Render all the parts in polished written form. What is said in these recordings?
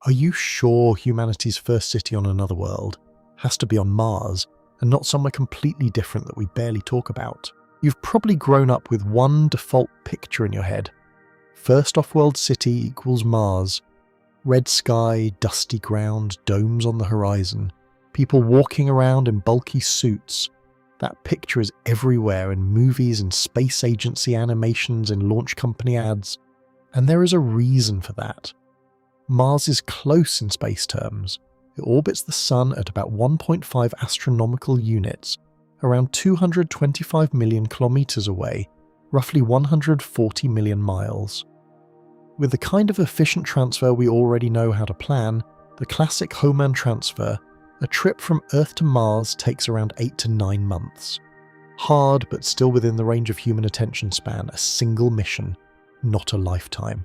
Are you sure humanity's first city on another world has to be on Mars and not somewhere completely different that we barely talk about? You've probably grown up with one default picture in your head. First off-world city equals Mars. Red sky, dusty ground, domes on the horizon, people walking around in bulky suits. That picture is everywhere in movies and space agency animations and launch company ads. And there is a reason for that. Mars is close in space terms. It orbits the Sun at about 1.5 astronomical units, around 225 million kilometers away, roughly 140 million miles. With the kind of efficient transfer we already know how to plan, the classic Hohmann transfer, a trip from Earth to Mars takes around 8 to 9 months. Hard, but still within the range of human attention span, a single mission, not a lifetime.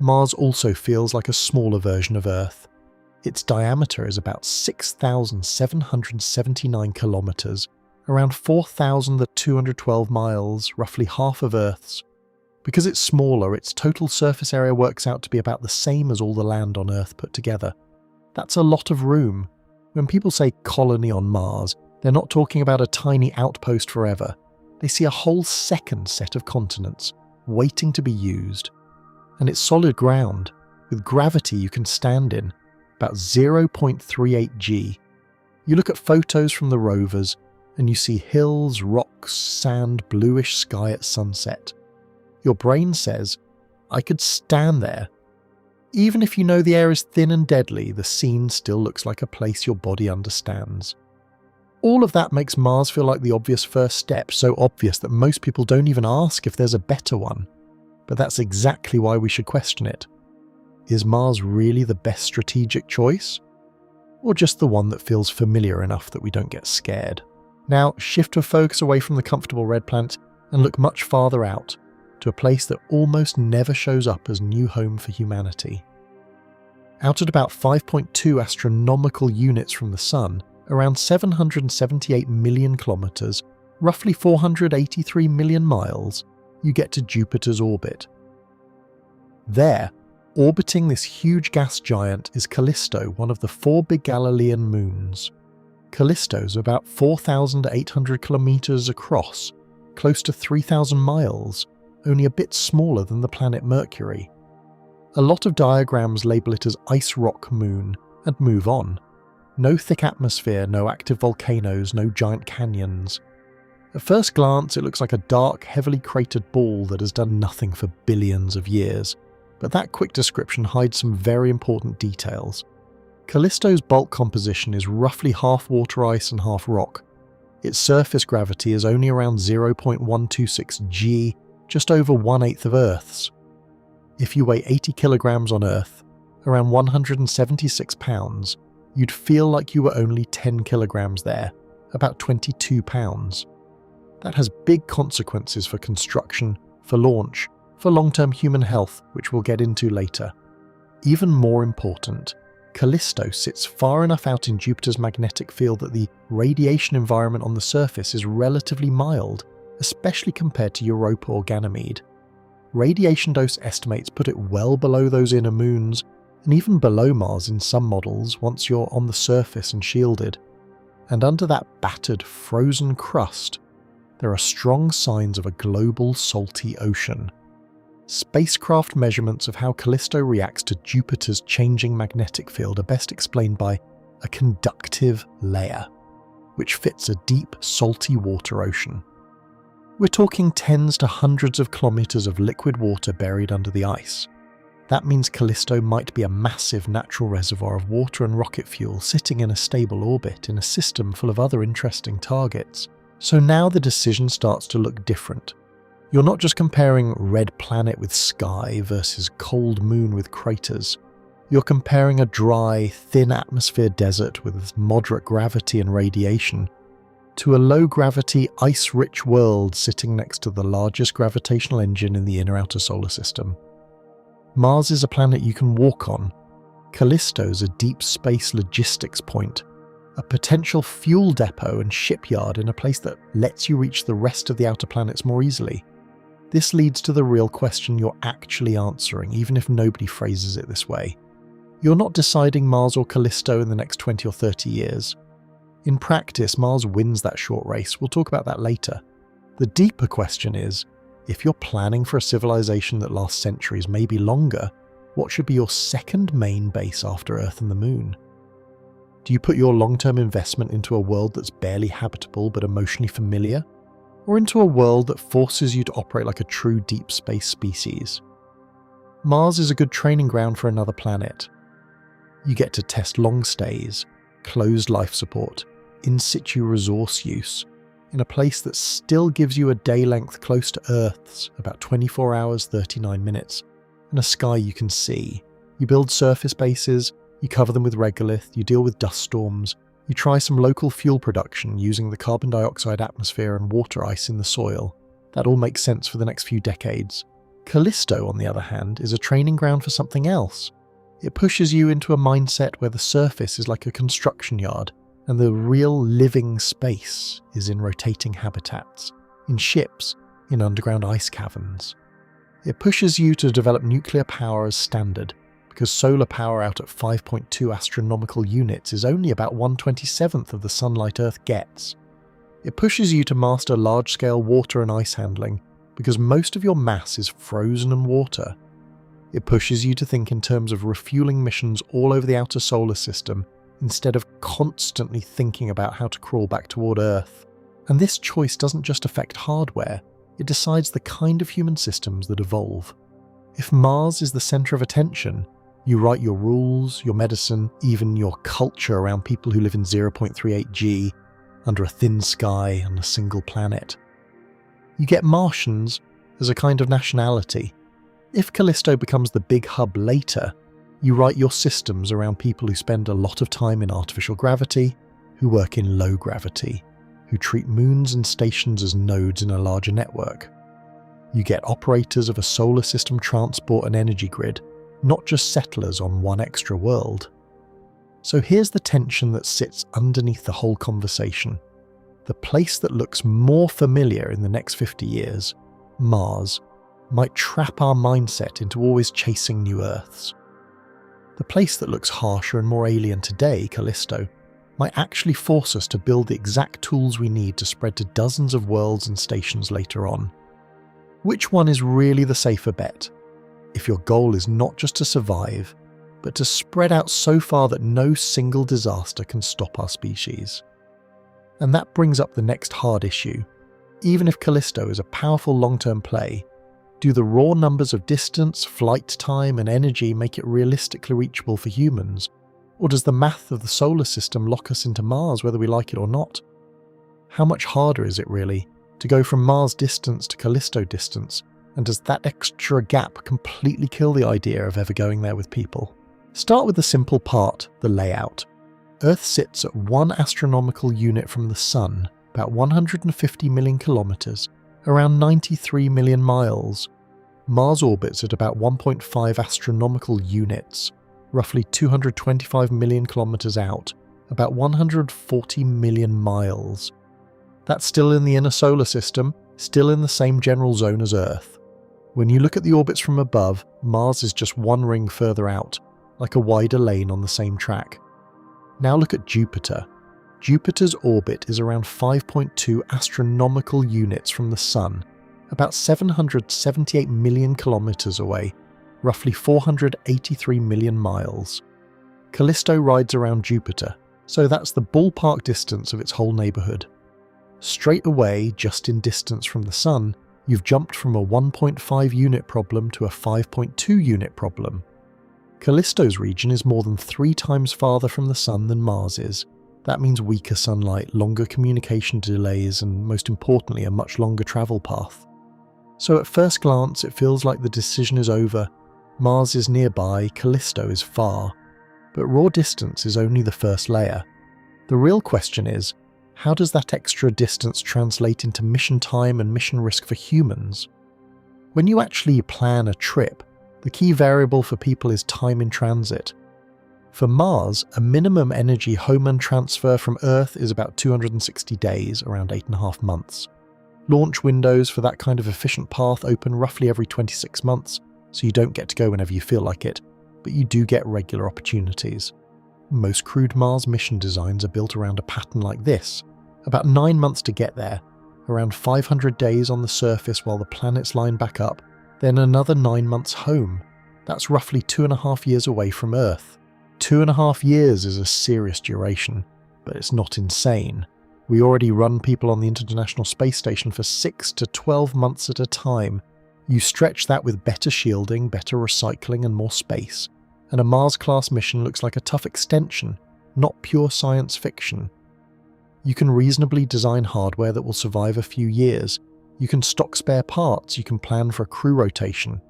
Mars also feels like a smaller version of Earth. Its diameter is about 6,779 kilometers, around 4,212 miles, roughly half of Earth's. Because it's smaller, its total surface area works out to be about the same as all the land on Earth put together. That's a lot of room. When people say colony on Mars, they're not talking about a tiny outpost forever. They see a whole second set of continents, waiting to be used. And it's solid ground, with gravity you can stand in, about 0.38 g. You look at photos from the rovers, and you see hills, rocks, sand, bluish sky at sunset. Your brain says, I could stand there. Even if you know the air is thin and deadly, the scene still looks like a place your body understands. All of that makes Mars feel like the obvious first step, so obvious that most people don't even ask if there's a better one. But that's exactly why we should question it. Is Mars really the best strategic choice? Or just the one that feels familiar enough that we don't get scared? Now, shift our focus away from the comfortable red planet and look much farther out, to a place that almost never shows up as new home for humanity. Out at about 5.2 astronomical units from the Sun, around 778 million kilometers, roughly 483 million miles, you get to Jupiter's orbit. There, orbiting this huge gas giant, is Callisto, one of the 4 big Galilean moons. Callisto's about 4,800 kilometers across, close to 3,000 miles, only a bit smaller than the planet Mercury. A lot of diagrams label it as ice rock moon and move on. No thick atmosphere, no active volcanoes, no giant canyons. At first glance, it looks like a dark, heavily cratered ball that has done nothing for billions of years, but that quick description hides some very important details. Callisto's bulk composition is roughly half water ice and half rock. Its surface gravity is only around 0.126 g, just over 1/8 of Earth's. If you weigh 80 kilograms on Earth, around 176 pounds, you'd feel like you were only 10 kilograms there, about 22 pounds. That has big consequences for construction, for launch, for long-term human health, which we'll get into later. Even more important, Callisto sits far enough out in Jupiter's magnetic field that the radiation environment on the surface is relatively mild, especially compared to Europa or Ganymede. Radiation dose estimates put it well below those inner moons, and even below Mars in some models once you're on the surface and shielded. And under that battered, frozen crust, there are strong signs of a global salty ocean. Spacecraft measurements of how Callisto reacts to Jupiter's changing magnetic field are best explained by a conductive layer, which fits a deep, salty water ocean. We're talking tens to hundreds of kilometers of liquid water buried under the ice. That means Callisto might be a massive natural reservoir of water and rocket fuel sitting in a stable orbit in a system full of other interesting targets. So now the decision starts to look different. You're not just comparing red planet with sky versus cold moon with craters. You're comparing a dry, thin atmosphere desert with moderate gravity and radiation to a low-gravity, ice-rich world sitting next to the largest gravitational engine in the inner outer solar system. Mars is a planet you can walk on. Callisto's a deep space logistics point, a potential fuel depot and shipyard in a place that lets you reach the rest of the outer planets more easily. This leads to the real question you're actually answering, even if nobody phrases it this way. You're not deciding Mars or Callisto in the next 20 or 30 years. In practice, Mars wins that short race. We'll talk about that later. The deeper question is, if you're planning for a civilization that lasts centuries, maybe longer, what should be your second main base after Earth and the Moon? Do you put your long-term investment into a world that's barely habitable but emotionally familiar? Or into a world that forces you to operate like a true deep space species? Mars is a good training ground for another planet. You get to test long stays, closed life support, in situ resource use, in a place that still gives you a day length close to Earth's, about 24 hours 39 minutes, and a sky you can see. You build surface bases, you cover them with regolith, you deal with dust storms, you try some local fuel production using the carbon dioxide atmosphere and water ice in the soil. That all makes sense for the next few decades. Callisto, on the other hand, is a training ground for something else. It pushes you into a mindset where the surface is like a construction yard, and the real living space is in rotating habitats, in ships, in underground ice caverns. It pushes you to develop nuclear power as standard, because solar power out at 5.2 astronomical units is only about 1/27th of the sunlight Earth gets. It pushes you to master large-scale water and ice handling, because most of your mass is frozen in water. It pushes you to think in terms of refueling missions all over the outer solar system, instead of constantly thinking about how to crawl back toward Earth. And this choice doesn't just affect hardware, it decides the kind of human systems that evolve. If Mars is the center of attention, you write your rules, your medicine, even your culture around people who live in 0.38 G, under a thin sky on a single planet. You get Martians as a kind of nationality. If Callisto becomes the big hub later, you write your systems around people who spend a lot of time in artificial gravity, who work in low gravity, who treat moons and stations as nodes in a larger network. You get operators of a solar system transport and energy grid, not just settlers on one extra world. So here's the tension that sits underneath the whole conversation. The place that looks more familiar in the next 50 years, Mars, might trap our mindset into always chasing new Earths. The place that looks harsher and more alien today, Callisto, might actually force us to build the exact tools we need to spread to dozens of worlds and stations later on. Which one is really the safer bet? If your goal is not just to survive, but to spread out so far that no single disaster can stop our species. And that brings up the next hard issue. Even if Callisto is a powerful long-term play, do the raw numbers of distance, flight time, and energy make it realistically reachable for humans? Or does the math of the solar system lock us into Mars whether we like it or not? How much harder is it really to go from Mars distance to Callisto distance, and does that extra gap completely kill the idea of ever going there with people? Start with the simple part, the layout. Earth sits at 1 astronomical unit from the Sun, about 150 million kilometers, around 93 million miles. Mars orbits at about 1.5 astronomical units, roughly 225 million kilometers out, about 140 million miles. That's still in the inner solar system, still in the same general zone as Earth. When you look at the orbits from above, Mars is just one ring further out, like a wider lane on the same track. Now look at Jupiter. Jupiter's orbit is around 5.2 astronomical units from the Sun, about 778 million kilometers away, roughly 483 million miles. Callisto rides around Jupiter, so that's the ballpark distance of its whole neighborhood. Straight away, just in distance from the Sun, you've jumped from a 1.5 unit problem to a 5.2 unit problem. Callisto's region is more than 3 times farther from the Sun than Mars is. That means weaker sunlight, longer communication delays, and most importantly, a much longer travel path. So at first glance, it feels like the decision is over. Mars is nearby, Callisto is far. But raw distance is only the first layer. The real question is, how does that extra distance translate into mission time and mission risk for humans? When you actually plan a trip, the key variable for people is time in transit. For Mars, a minimum energy Hohmann transfer from Earth is about 260 days, around 8.5 months. Launch windows for that kind of efficient path open roughly every 26 months, so you don't get to go whenever you feel like it. but you do get regular opportunities. Most crewed Mars mission designs are built around a pattern like this: about 9 months to get there, around 500 days on the surface while the planets line back up, then another 9 months home. That's roughly 2.5 years away from Earth. 2.5 years is a serious duration, but it's not insane. We already run people on the International Space Station for 6 to 12 months at a time. You stretch that with better shielding, better recycling and more space, and a Mars-class mission looks like a tough extension, not pure science fiction. You can reasonably design hardware that will survive a few years. You can stock spare parts, you can plan for a crew rotation.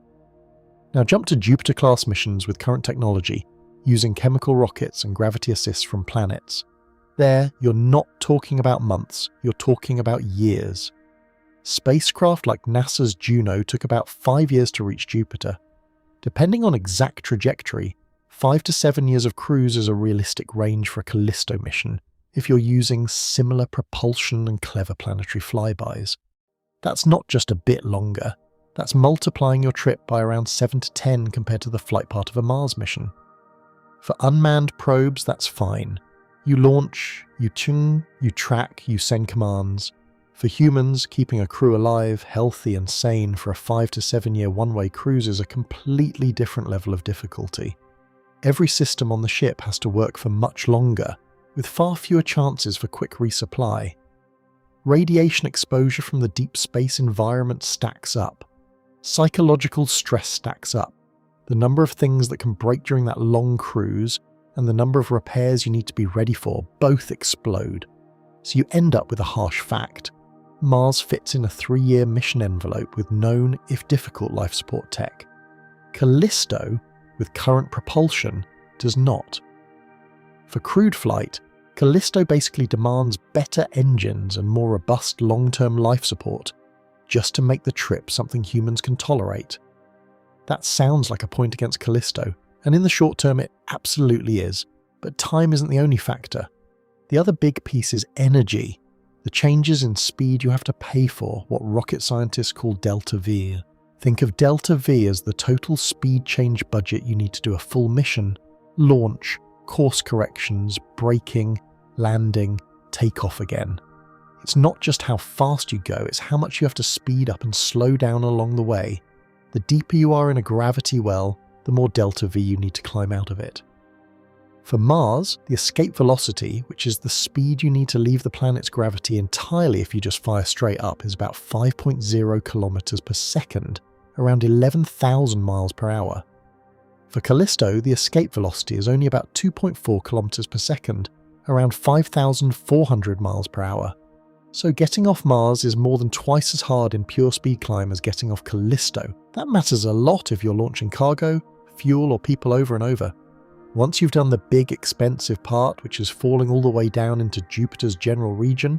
Now jump to Jupiter-class missions with current technology, using chemical rockets and gravity assists from planets. There, you're not talking about months, you're talking about years. Spacecraft like NASA's Juno took about 5 years to reach Jupiter. Depending on exact trajectory, 5 to 7 years of cruise is a realistic range for a Callisto mission, if you're using similar propulsion and clever planetary flybys. That's not just a bit longer, that's multiplying your trip by around 7 to 10 compared to the flight part of a Mars mission. For unmanned probes, that's fine. You launch, you tune, you track, you send commands. For humans, keeping a crew alive, healthy and sane for a 5 to 7 year one-way cruise is a completely different level of difficulty. Every system on the ship has to work for much longer, with far fewer chances for quick resupply. Radiation exposure from the deep space environment stacks up. Psychological stress stacks up. The number of things that can break during that long cruise and the number of repairs you need to be ready for both explode. So you end up with a harsh fact. Mars fits in a 3-year mission envelope with known, if difficult, life support tech. Callisto, with current propulsion, does not. For crewed flight, Callisto basically demands better engines and more robust long-term life support, just to make the trip something humans can tolerate. That sounds like a point against Callisto, and in the short term it absolutely is, but time isn't the only factor. The other big piece is energy, the changes in speed you have to pay for, what rocket scientists call delta V. Think of delta V as the total speed change budget you need to do a full mission, launch, course corrections, braking, landing, take off again. It's not just how fast you go, it's how much you have to speed up and slow down along the way. The deeper you are in a gravity well, the more delta V you need to climb out of it. For Mars, the escape velocity, which is the speed you need to leave the planet's gravity entirely if you just fire straight up, is about 5.0 kilometers per second, around 11,000 miles per hour. For Callisto, the escape velocity is only about 2.4 kilometers per second, around 5,400 miles per hour. So getting off Mars is more than twice as hard in pure speed climb as getting off Callisto. That matters a lot if you're launching cargo, fuel or people over and over. Once you've done the big expensive part, which is falling all the way down into Jupiter's general region,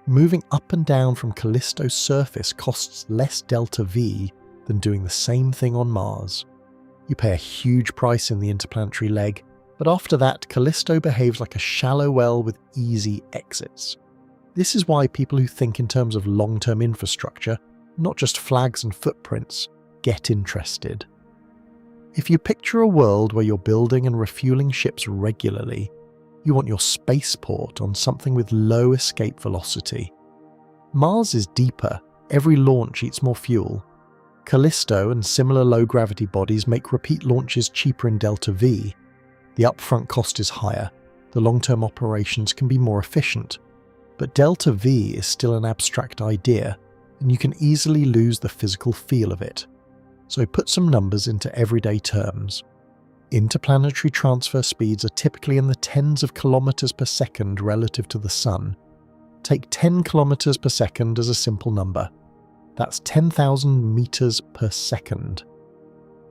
moving up and down from Callisto's surface costs less delta V than doing the same thing on Mars. You pay a huge price in the interplanetary leg, but after that, Callisto behaves like a shallow well with easy exits. This is why people who think in terms of long-term infrastructure, not just flags and footprints, get interested. If you picture a world where you're building and refueling ships regularly, you want your spaceport on something with low escape velocity. Mars is deeper, every launch eats more fuel. Callisto and similar low-gravity bodies make repeat launches cheaper in delta V. The upfront cost is higher, the long-term operations can be more efficient, but delta V is still an abstract idea, and you can easily lose the physical feel of it. So put some numbers into everyday terms. Interplanetary transfer speeds are typically in the tens of kilometers per second relative to the Sun. Take 10 kilometers per second as a simple number. That's 10,000 meters per second.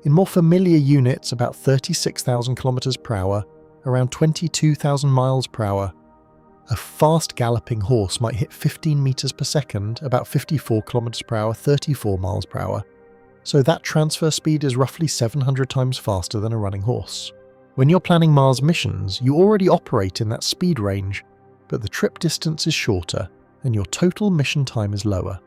In more familiar units, about 36,000 kilometers per hour, around 22,000 miles per hour. A fast galloping horse might hit 15 meters per second, about 54 kilometers per hour, 34 miles per hour. So that transfer speed is roughly 700 times faster than a running horse. When you're planning Mars missions, you already operate in that speed range, but the trip distance is shorter and your total mission time is lower.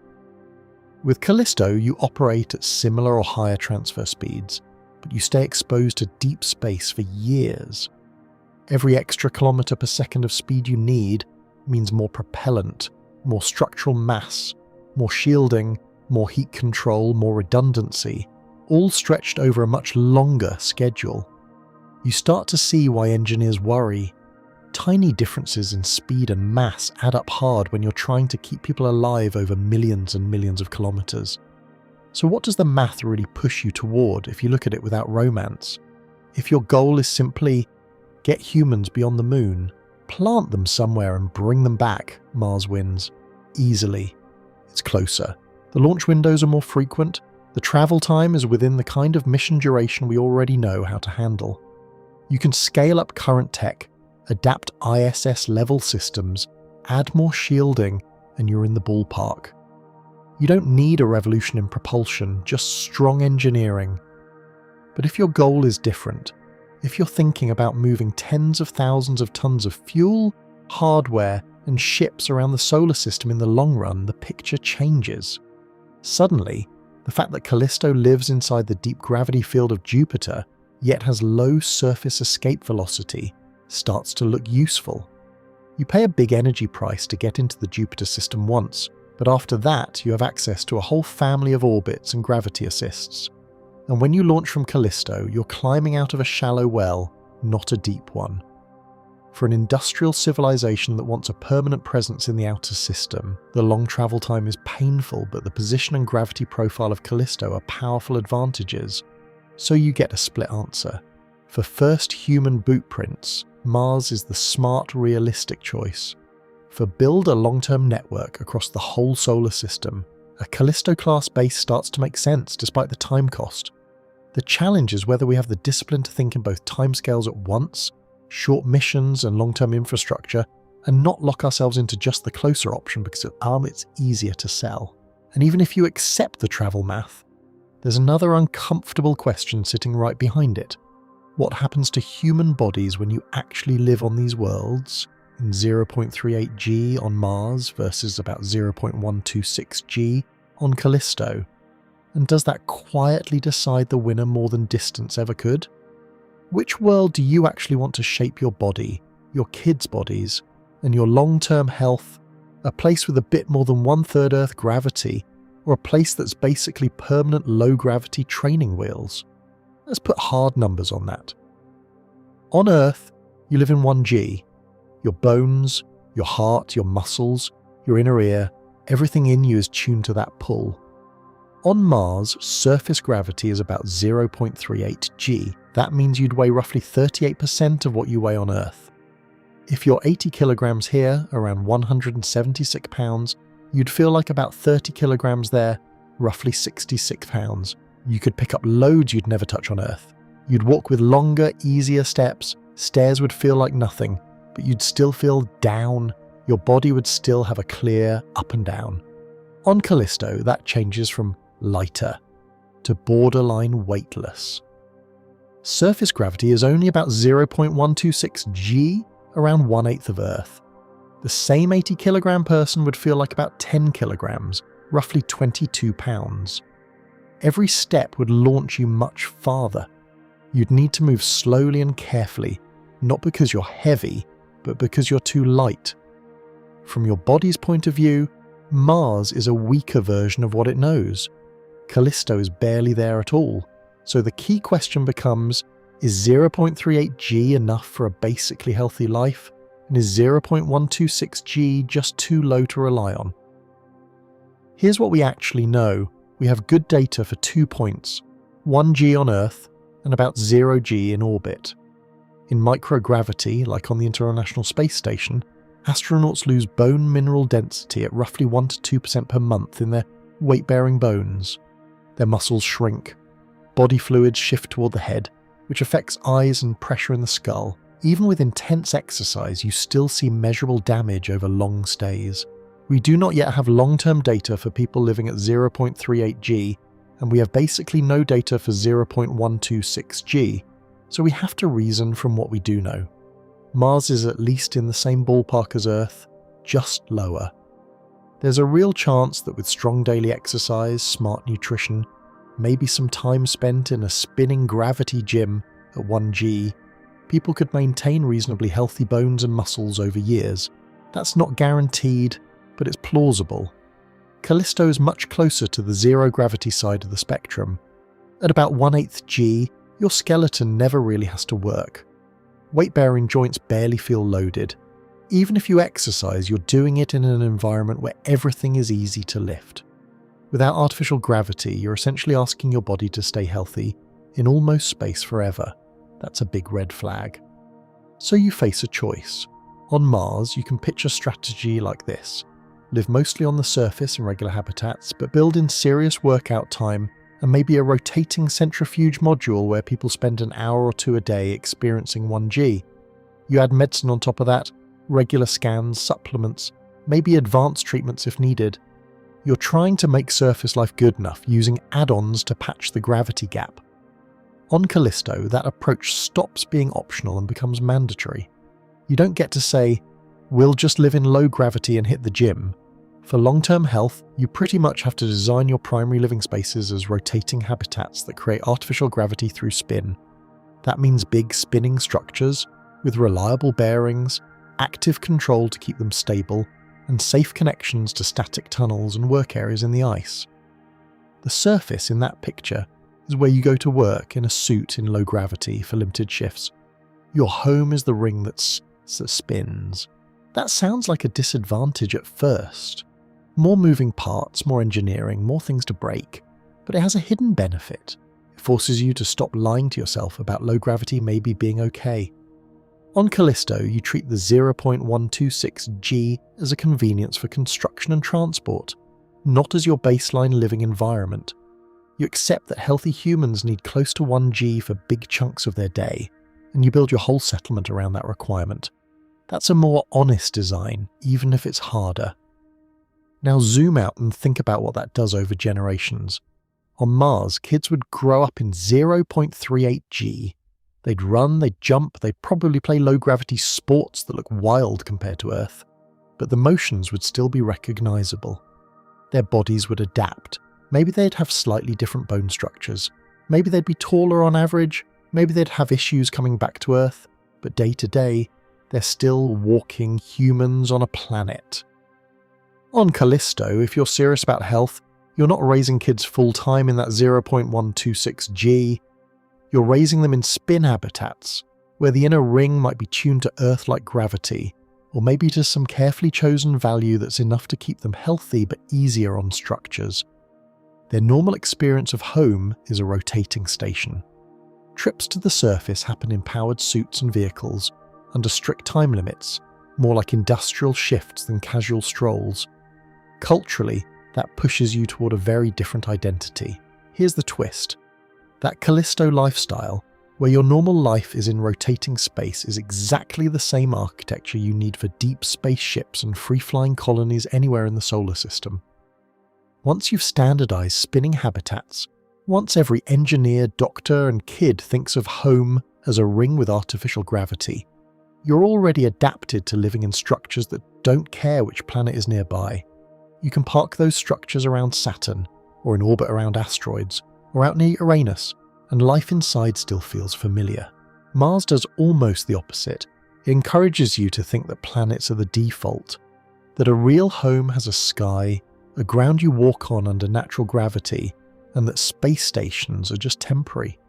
With Callisto, you operate at similar or higher transfer speeds, but you stay exposed to deep space for years. Every extra kilometre per second of speed you need means more propellant, more structural mass, more shielding, more heat control, more redundancy, all stretched over a much longer schedule. You start to see why engineers worry. Tiny differences in speed and mass add up hard when you're trying to keep people alive over millions and millions of kilometres. So what does the math really push you toward if you look at it without romance? If your goal is simply get humans beyond the moon, plant them somewhere and bring them back, Mars wins. Easily. It's closer. The launch windows are more frequent. The travel time is within the kind of mission duration we already know how to handle. You can scale up current tech, adapt ISS-level systems, add more shielding, and you're in the ballpark. You don't need a revolution in propulsion, just strong engineering. But if your goal is different, if you're thinking about moving tens of thousands of tons of fuel, hardware, and ships around the solar system in the long run, the picture changes. Suddenly, the fact that Callisto lives inside the deep gravity field of Jupiter, yet has low surface escape velocity, starts to look useful. You pay a big energy price to get into the Jupiter system once, but after that you have access to a whole family of orbits and gravity assists. And when you launch from Callisto, you're climbing out of a shallow well, not a deep one. For an industrial civilization that wants a permanent presence in the outer system, the long travel time is painful, but the position and gravity profile of Callisto are powerful advantages. So you get a split answer. For first human bootprints, Mars is the smart, realistic choice. For build a long-term network across the whole solar system, a Callisto-class base starts to make sense despite the time cost. The challenge is whether we have the discipline to think in both timescales at once, short missions and long-term infrastructure, and not lock ourselves into just the closer option because it's easier to sell. And even if you accept the travel math, there's another uncomfortable question sitting right behind it. What happens to human bodies when you actually live on these worlds in 0.38 G on Mars versus about 0.126 G on Callisto? And does that quietly decide the winner more than distance ever could? Which world do you actually want to shape your body, your kids' bodies, and your long-term health? A place with a bit more than 1/3 Earth gravity, or a place that's basically permanent low-gravity training wheels? Let's put hard numbers on that. On Earth, you live in 1G. Your bones, your heart, your muscles, your inner ear, everything in you is tuned to that pull. On Mars, surface gravity is about 0.38 G. That means you'd weigh roughly 38% of what you weigh on Earth. If you're 80 kilograms here, around 176 pounds, you'd feel like about 30 kilograms there, roughly 66 pounds. You could pick up loads you'd never touch on Earth. You'd walk with longer, easier steps, stairs would feel like nothing, but you'd still feel down. Your body would still have a clear up and down. On Callisto, that changes from lighter to borderline weightless. Surface gravity is only about 0.126 G, around 1/8 of Earth. The same 80 kilogram person would feel like about 10 kilograms, roughly 22 pounds. Every step would launch you much farther. You'd need to move slowly and carefully, not because you're heavy, but because you're too light. From your body's point of view, Mars is a weaker version of what it knows. Callisto is barely there at all. So the key question becomes, is 0.38 G enough for a basically healthy life? And is 0.126 G just too low to rely on? Here's what we actually know. We have good data for 2 points, 1G on Earth and about 0G in orbit. In microgravity, like on the International Space Station, astronauts lose bone mineral density at roughly 1 to 2% per month in their weight-bearing bones. Their muscles shrink. Body fluids shift toward the head, which affects eyes and pressure in the skull. Even with intense exercise, you still see measurable damage over long stays. We do not yet have long-term data for people living at 0.38 G, and we have basically no data for 0.126 G, so we have to reason from what we do know. Mars is at least in the same ballpark as Earth, just lower. There's a real chance that with strong daily exercise, smart nutrition, maybe some time spent in a spinning gravity gym at 1G, people could maintain reasonably healthy bones and muscles over years. That's not guaranteed, but it's plausible. Callisto is much closer to the zero-gravity side of the spectrum. At about 1/8 G, your skeleton never really has to work. Weight-bearing joints barely feel loaded. Even if you exercise, you're doing it in an environment where everything is easy to lift. Without artificial gravity, you're essentially asking your body to stay healthy in almost space forever. That's a big red flag. So you face a choice. On Mars, you can pitch a strategy like this. Live mostly on the surface in regular habitats, but build in serious workout time and maybe a rotating centrifuge module where people spend an hour or two a day experiencing 1G. You add medicine on top of that, regular scans, supplements, maybe advanced treatments if needed. You're trying to make surface life good enough using add-ons to patch the gravity gap. On Callisto, that approach stops being optional and becomes mandatory. You don't get to say, we'll just live in low gravity and hit the gym. For long-term health, you pretty much have to design your primary living spaces as rotating habitats that create artificial gravity through spin. That means big spinning structures with reliable bearings, active control to keep them stable, and safe connections to static tunnels and work areas in the ice. The surface in that picture is where you go to work in a suit in low gravity for limited shifts. Your home is the ring that spins. That sounds like a disadvantage at first. More moving parts, more engineering, more things to break. But it has a hidden benefit. It forces you to stop lying to yourself about low gravity maybe being okay. On Callisto, you treat the 0.126 G as a convenience for construction and transport, not as your baseline living environment. You accept that healthy humans need close to 1G for big chunks of their day, and you build your whole settlement around that requirement. That's a more honest design, even if it's harder. Now zoom out and think about what that does over generations. On Mars, kids would grow up in 0.38 G. They'd run, they'd jump, they'd probably play low-gravity sports that look wild compared to Earth, but the motions would still be recognizable. Their bodies would adapt. Maybe they'd have slightly different bone structures. Maybe they'd be taller on average. Maybe they'd have issues coming back to Earth, but day to day, they're still walking humans on a planet. On Callisto, if you're serious about health, you're not raising kids full-time in that 0.126 G. You're raising them in spin habitats, where the inner ring might be tuned to Earth-like gravity, or maybe to some carefully chosen value that's enough to keep them healthy but easier on structures. Their normal experience of home is a rotating station. Trips to the surface happen in powered suits and vehicles, under strict time limits, more like industrial shifts than casual strolls. Culturally, that pushes you toward a very different identity. Here's the twist. That Callisto lifestyle, where your normal life is in rotating space, is exactly the same architecture you need for deep spaceships and free-flying colonies anywhere in the solar system. Once you've standardized spinning habitats, once every engineer, doctor, and kid thinks of home as a ring with artificial gravity, you're already adapted to living in structures that don't care which planet is nearby. You can park those structures around Saturn, or in orbit around asteroids, or out near Uranus, and life inside still feels familiar. Mars does almost the opposite. It encourages you to think that planets are the default, that a real home has a sky, a ground you walk on under natural gravity, and that space stations are just temporary.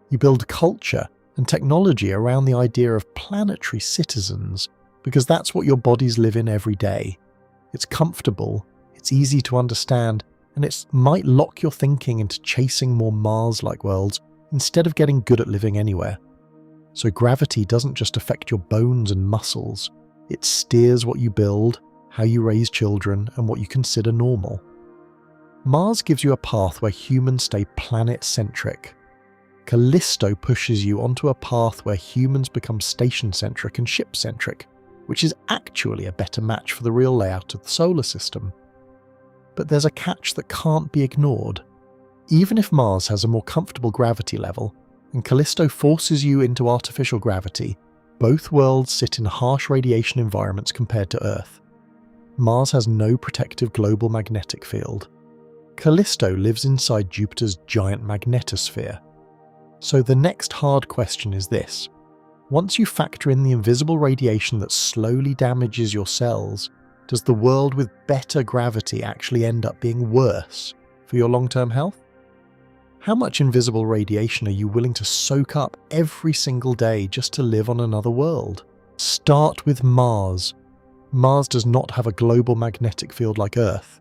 You build culture and technology around the idea of planetary citizens, because that's what your bodies live in every day. It's comfortable, it's easy to understand, and it might lock your thinking into chasing more Mars-like worlds instead of getting good at living anywhere. So gravity doesn't just affect your bones and muscles, it steers what you build, how you raise children, and what you consider normal. Mars gives you a path where humans stay planet-centric. Callisto pushes you onto a path where humans become station-centric and ship-centric, which is actually a better match for the real layout of the solar system. But there's a catch that can't be ignored. Even if Mars has a more comfortable gravity level, and Callisto forces you into artificial gravity, both worlds sit in harsh radiation environments compared to Earth. Mars has no protective global magnetic field. Callisto lives inside Jupiter's giant magnetosphere. So the next hard question is this. Once you factor in the invisible radiation that slowly damages your cells, does the world with better gravity actually end up being worse for your long-term health? How much invisible radiation are you willing to soak up every single day just to live on another world? Start with Mars. Mars does not have a global magnetic field like Earth.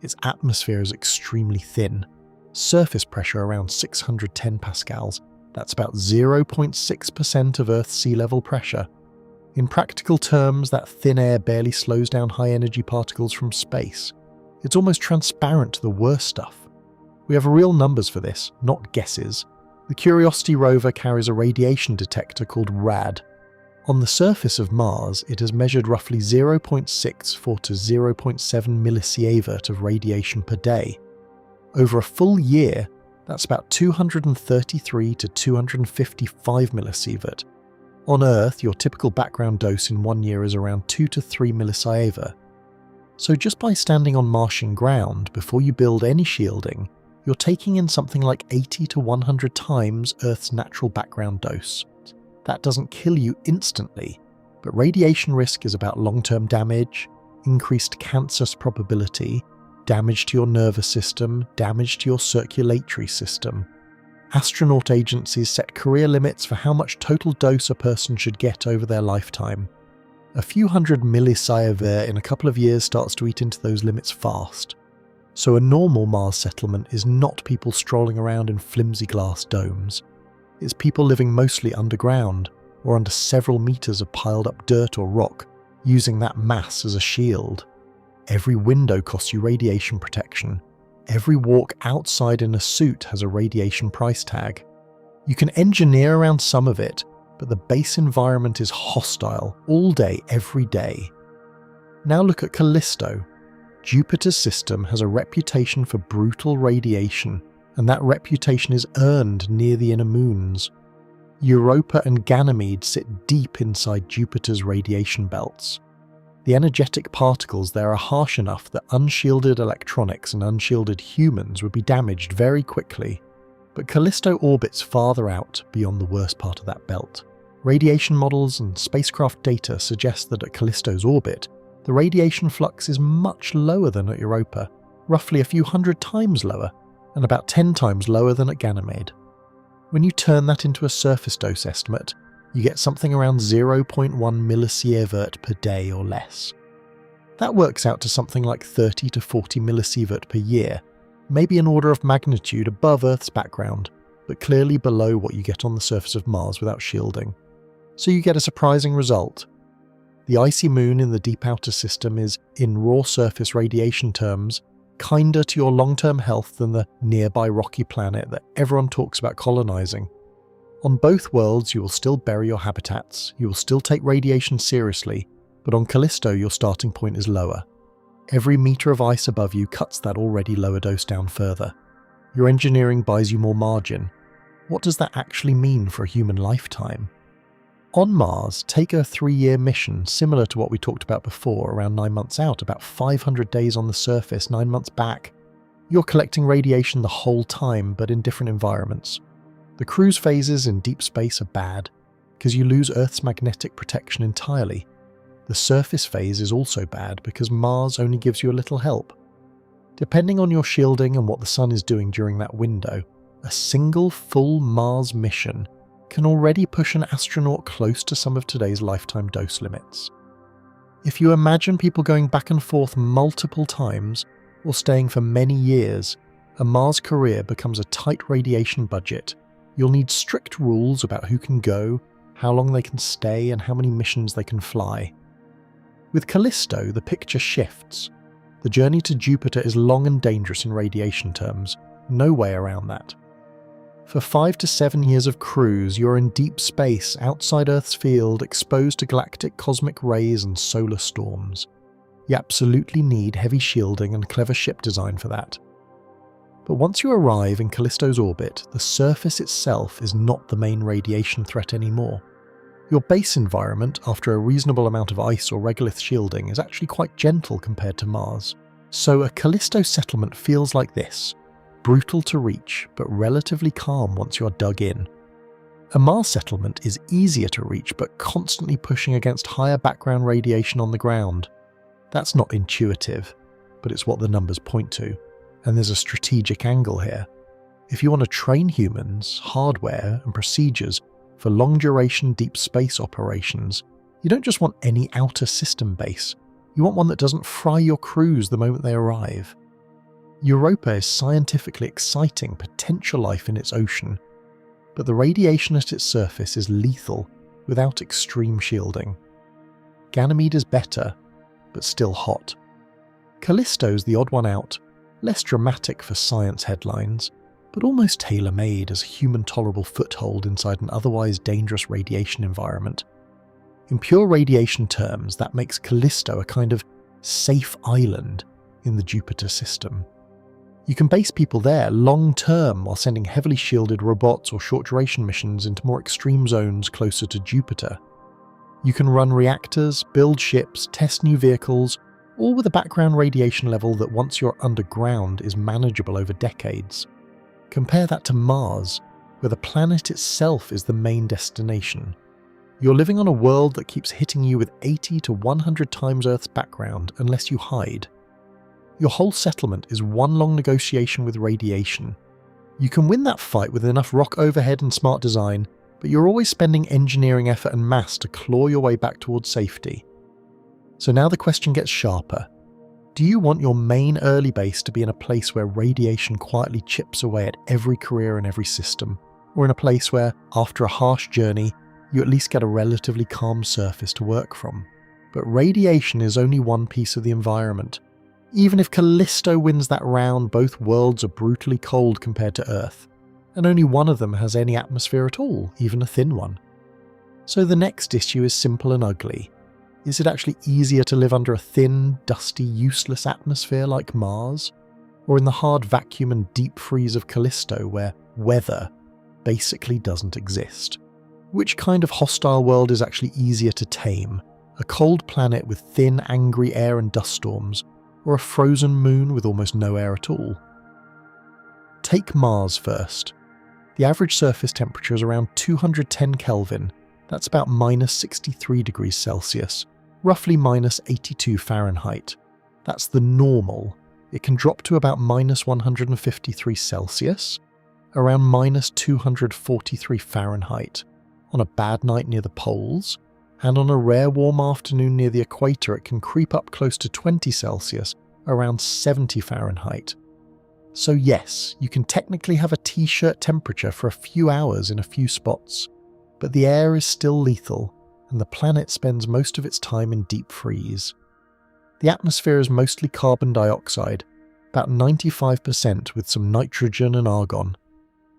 Its atmosphere is extremely thin. Surface pressure around 610 pascals. That's about 0.6% of Earth's sea level pressure. In practical terms, that thin air barely slows down high-energy particles from space. It's almost transparent to the worst stuff. We have real numbers for this, not guesses. The Curiosity rover carries a radiation detector called RAD. On the surface of Mars, it has measured roughly 0.64 to 0.7 millisievert of radiation per day. Over a full year, that's about 233 to 255 millisievert. On Earth, your typical background dose in 1 year is around 2 to 3 millisievert. So just by standing on Martian ground before you build any shielding, you're taking in something like 80 to 100 times Earth's natural background dose. That doesn't kill you instantly, but radiation risk is about long-term damage, increased cancer probability, damage to your nervous system, damage to your circulatory system. Astronaut agencies set career limits for how much total dose a person should get over their lifetime. A few hundred millisievert in a couple of years starts to eat into those limits fast. So a normal Mars settlement is not people strolling around in flimsy glass domes. It's people living mostly underground, or under several meters of piled up dirt or rock, using that mass as a shield. Every window costs you radiation protection. Every walk outside in a suit has a radiation price tag. You can engineer around some of it, but the base environment is hostile all day, every day. Now look at Callisto. Jupiter's system has a reputation for brutal radiation, and that reputation is earned near the inner moons. Europa and Ganymede sit deep inside Jupiter's radiation belts. The energetic particles there are harsh enough that unshielded electronics and unshielded humans would be damaged very quickly. But Callisto orbits farther out beyond the worst part of that belt. Radiation models and spacecraft data suggest that at Callisto's orbit, the radiation flux is much lower than at Europa, roughly a few hundred times lower, and about 10 times lower than at Ganymede. When you turn that into a surface dose estimate, you get something around 0.1 millisievert per day or less. That works out to something like 30 to 40 millisievert per year, maybe an order of magnitude above Earth's background, but clearly below what you get on the surface of Mars without shielding. So you get a surprising result. The icy moon in the deep outer system is, in raw surface radiation terms, kinder to your long-term health than the nearby rocky planet that everyone talks about colonizing. On both worlds, you will still bury your habitats, you will still take radiation seriously, but on Callisto your starting point is lower. Every meter of ice above you cuts that already lower dose down further. Your engineering buys you more margin. What does that actually mean for a human lifetime? On Mars, take a 3-year mission similar to what we talked about before, around 9 months out, about 500 days on the surface, 9 months back. You're collecting radiation the whole time, but in different environments. The cruise phases in deep space are bad, because you lose Earth's magnetic protection entirely. The surface phase is also bad, because Mars only gives you a little help. Depending on your shielding and what the sun is doing during that window, a single full Mars mission can already push an astronaut close to some of today's lifetime dose limits. If you imagine people going back and forth multiple times, or staying for many years, a Mars career becomes a tight radiation budget. You'll need strict rules about who can go, how long they can stay, and how many missions they can fly. With Callisto, the picture shifts. The journey to Jupiter is long and dangerous in radiation terms, no way around that. For 5 to 7 years of cruise, you're in deep space, outside Earth's field, exposed to galactic cosmic rays and solar storms. You absolutely need heavy shielding and clever ship design for that. But once you arrive in Callisto's orbit, the surface itself is not the main radiation threat anymore. Your base environment, after a reasonable amount of ice or regolith shielding, is actually quite gentle compared to Mars. So a Callisto settlement feels like this, brutal to reach but relatively calm once you are dug in. A Mars settlement is easier to reach but constantly pushing against higher background radiation on the ground. That's not intuitive, but it's what the numbers point to, and there's a strategic angle here. If you want to train humans, hardware and procedures for long-duration deep space operations, you don't just want any outer system base. You want one that doesn't fry your crews the moment they arrive. Europa is scientifically exciting potential life in its ocean, but the radiation at its surface is lethal without extreme shielding. Ganymede is better, but still hot. Callisto's the odd one out, less dramatic for science headlines, but almost tailor-made as a human-tolerable foothold inside an otherwise dangerous radiation environment. In pure radiation terms, that makes Callisto a kind of safe island in the Jupiter system. You can base people there long-term while sending heavily shielded robots or short-duration missions into more extreme zones closer to Jupiter. You can run reactors, build ships, test new vehicles, all with a background radiation level that once you're underground is manageable over decades. Compare that to Mars, where the planet itself is the main destination. You're living on a world that keeps hitting you with 80 to 100 times Earth's background unless you hide. Your whole settlement is one long negotiation with radiation. You can win that fight with enough rock overhead and smart design, but you're always spending engineering effort and mass to claw your way back towards safety. So now the question gets sharper. Do you want your main early base to be in a place where radiation quietly chips away at every career and every system, or in a place where, after a harsh journey, you at least get a relatively calm surface to work from? But radiation is only one piece of the environment. Even if Callisto wins that round, both worlds are brutally cold compared to Earth, and only one of them has any atmosphere at all, even a thin one. So the next issue is simple and ugly. Is it actually easier to live under a thin, dusty, useless atmosphere like Mars? Or in the hard vacuum and deep freeze of Callisto where weather basically doesn't exist? Which kind of hostile world is actually easier to tame? A cold planet with thin, angry air and dust storms, or a frozen moon with almost no air at all? Take Mars first. The average surface temperature is around 210 Kelvin, that's about minus 63 degrees Celsius, roughly minus 82 Fahrenheit. That's the normal. It can drop to about minus 153 Celsius, around minus 243 Fahrenheit. On a bad night near the poles, and on a rare warm afternoon near the equator it can creep up close to 20 Celsius, around 70 Fahrenheit. So yes, you can technically have a t-shirt temperature for a few hours in a few spots, but the air is still lethal, and the planet spends most of its time in deep freeze. The atmosphere is mostly carbon dioxide, about 95% with some nitrogen and argon.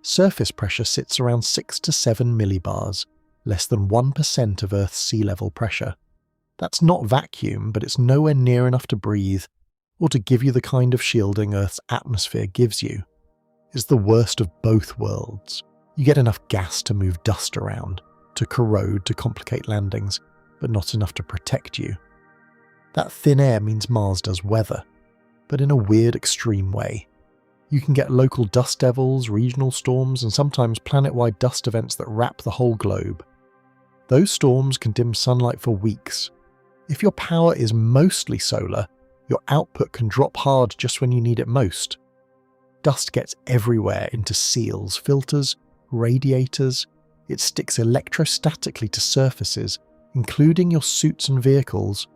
Surface pressure sits around 6 to 7 millibars, less than 1% of Earth's sea level pressure. That's not vacuum, but it's nowhere near enough to breathe, or to give you the kind of shielding Earth's atmosphere gives you. It's the worst of both worlds. You get enough gas to move dust around, to corrode, to complicate landings, but not enough to protect you. That thin air means Mars does weather, but in a weird extreme way. You can get local dust devils, regional storms, and sometimes planet-wide dust events that wrap the whole globe. Those storms can dim sunlight for weeks. If your power is mostly solar, your output can drop hard just when you need it most. Dust gets everywhere into seals, filters, radiators. It sticks electrostatically to surfaces, including your suits and vehicles.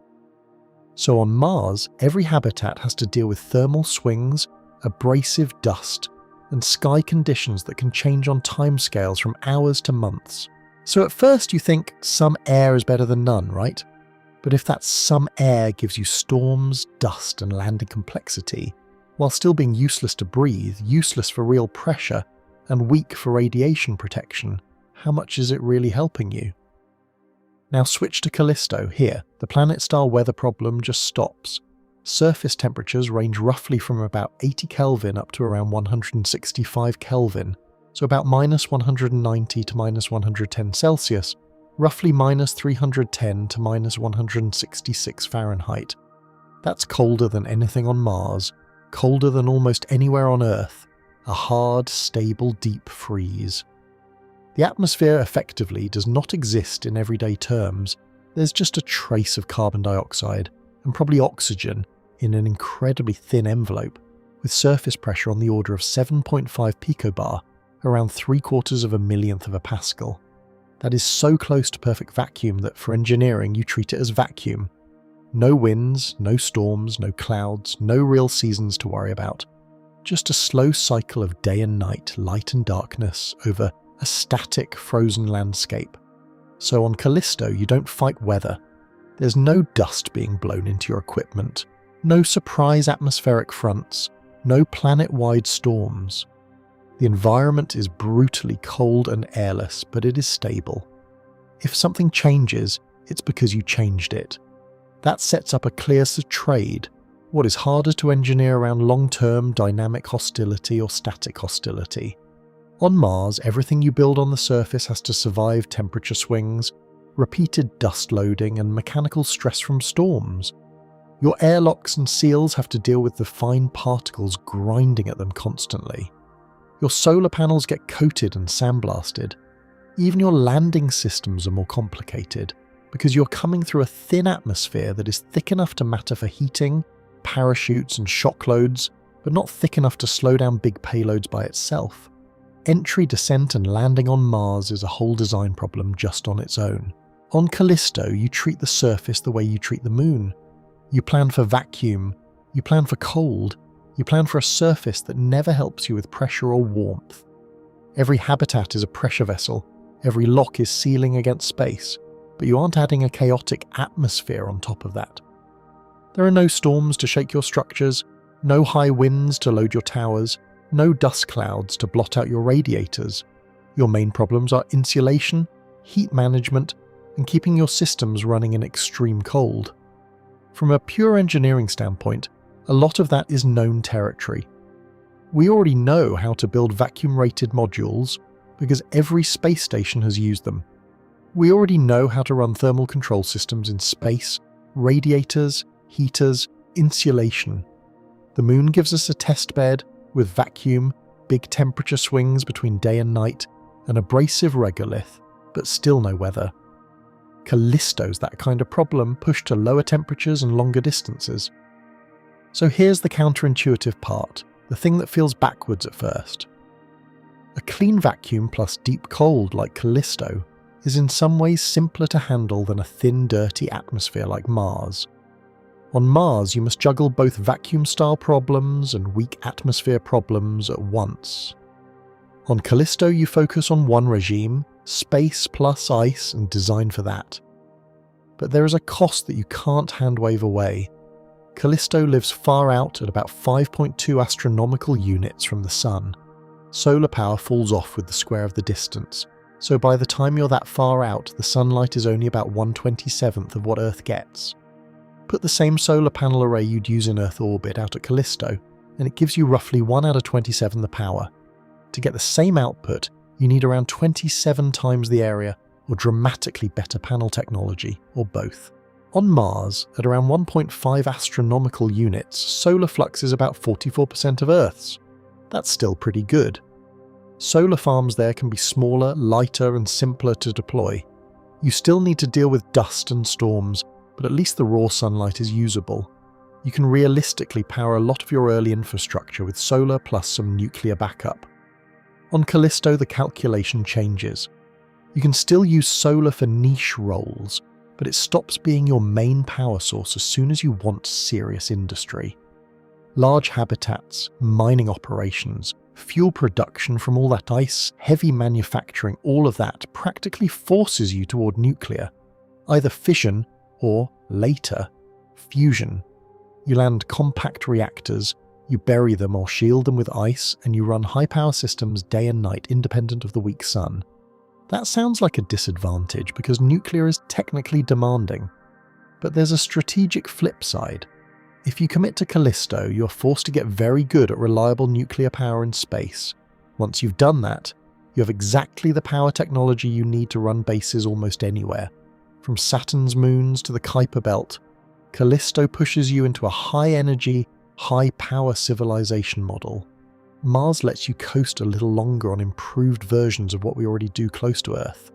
So on Mars, every habitat has to deal with thermal swings, abrasive dust, and sky conditions that can change on timescales from hours to months. So at first you think some air is better than none, right? But if that some air gives you storms, dust, and landing complexity, while still being useless to breathe, useless for real pressure, and weak for radiation protection, how much is it really helping you? Now switch to Callisto. Here, the planet-style weather problem just stops. Surface temperatures range roughly from about 80 Kelvin up to around 165 Kelvin, so about minus 190 to minus 110 Celsius, roughly minus 310 to minus 166 Fahrenheit. That's colder than anything on Mars, colder than almost anywhere on Earth, a hard, stable, deep freeze. The atmosphere effectively does not exist in everyday terms. There's just a trace of carbon dioxide, and probably oxygen, in an incredibly thin envelope, with surface pressure on the order of 7.5 picobar, around 3/4 of a millionth of a pascal. That is so close to perfect vacuum that for engineering you treat it as vacuum. No winds, no storms, no clouds, no real seasons to worry about. Just a slow cycle of day and night, light and darkness, over a static, frozen landscape. So on Callisto you don't fight weather. There's no dust being blown into your equipment, no surprise atmospheric fronts, no planet-wide storms. The environment is brutally cold and airless, but it is stable. If something changes, it's because you changed it. That sets up a clear trade, what is harder to engineer around long-term dynamic hostility or static hostility. On Mars, everything you build on the surface has to survive temperature swings, repeated dust loading, and mechanical stress from storms. Your airlocks and seals have to deal with the fine particles grinding at them constantly. Your solar panels get coated and sandblasted. Even your landing systems are more complicated, because you're coming through a thin atmosphere that is thick enough to matter for heating, parachutes and shock loads, but not thick enough to slow down big payloads by itself. Entry, descent and landing on Mars is a whole design problem just on its own. On Callisto, you treat the surface the way you treat the moon. You plan for vacuum, you plan for cold, you plan for a surface that never helps you with pressure or warmth. Every habitat is a pressure vessel, every lock is sealing against space, but you aren't adding a chaotic atmosphere on top of that. There are no storms to shake your structures, no high winds to load your towers, no dust clouds to blot out your radiators. Your main problems are insulation, heat management, and keeping your systems running in extreme cold. From a pure engineering standpoint, a lot of that is known territory. We already know how to build vacuum-rated modules because every space station has used them. We already know how to run thermal control systems in space, radiators, heaters, insulation. The moon gives us a test bed with vacuum, big temperature swings between day and night, an abrasive regolith, but still no weather. Callisto's that kind of problem, pushed to lower temperatures and longer distances. So here's the counterintuitive part, the thing that feels backwards at first. A clean vacuum plus deep cold like Callisto is in some ways simpler to handle than a thin, dirty atmosphere like Mars. On Mars, you must juggle both vacuum-style problems and weak atmosphere problems at once. On Callisto, you focus on one regime, space plus ice, and design for that. But there is a cost that you can't hand-wave away. Callisto lives far out at about 5.2 astronomical units from the Sun. Solar power falls off with the square of the distance, so by the time you're that far out, the sunlight is only about 1/27th of what Earth gets. Put the same solar panel array you'd use in Earth orbit out at Callisto, and it gives you roughly 1 out of 27 the power. To get the same output, you need around 27 times the area, or dramatically better panel technology, or both. On Mars, at around 1.5 astronomical units, solar flux is about 44% of Earth's. That's still pretty good. Solar farms there can be smaller, lighter, and simpler to deploy. You still need to deal with dust and storms, but at least the raw sunlight is usable. You can realistically power a lot of your early infrastructure with solar plus some nuclear backup. On Callisto, the calculation changes. You can still use solar for niche roles, but it stops being your main power source as soon as you want serious industry. Large habitats, mining operations, fuel production from all that ice, heavy manufacturing, all of that practically forces you toward nuclear. Either fission or, later, fusion. You land compact reactors, you bury them or shield them with ice, and you run high-power systems day and night independent of the weak sun. That sounds like a disadvantage because nuclear is technically demanding. But there's a strategic flip side. If you commit to Callisto, you're forced to get very good at reliable nuclear power in space. Once you've done that, you have exactly the power technology you need to run bases almost anywhere, from Saturn's moons to the Kuiper Belt, Callisto pushes you into a high-energy, high-power civilization model. Mars lets you coast a little longer on improved versions of what we already do close to Earth.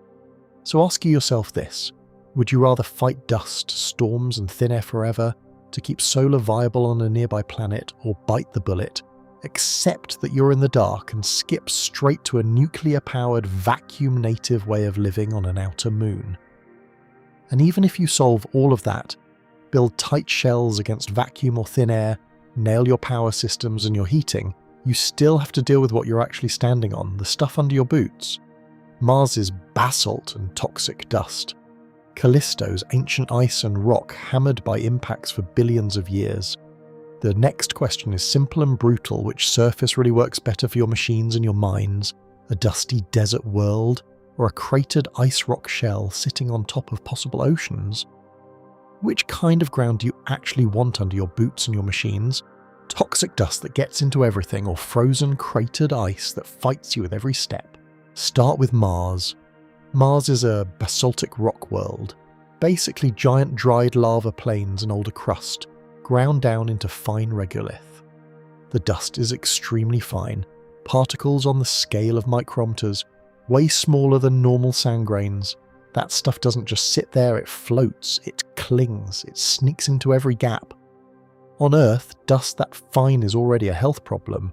So ask yourself this: would you rather fight dust, storms and thin air forever to keep solar viable on a nearby planet, or bite the bullet, accept that you're in the dark and skip straight to a nuclear-powered, vacuum-native way of living on an outer moon? And even if you solve all of that, build tight shells against vacuum or thin air, nail your power systems and your heating, you still have to deal with what you're actually standing on, the stuff under your boots. Mars is basalt and toxic dust. Callisto's ancient ice and rock hammered by impacts for billions of years. The next question is simple and brutal: which surface really works better for your machines and your minds? A dusty desert world, or a cratered ice rock shell sitting on top of possible oceans? Which kind of ground do you actually want under your boots and your machines? Toxic dust that gets into everything, or frozen cratered ice that fights you with every step? Start with Mars. Mars is a basaltic rock world, basically giant dried lava plains and older crust, ground down into fine regolith. The dust is extremely fine, particles on the scale of micrometers, way smaller than normal sand grains. That stuff doesn't just sit there, it floats, it clings, it sneaks into every gap. On Earth, dust that fine is already a health problem.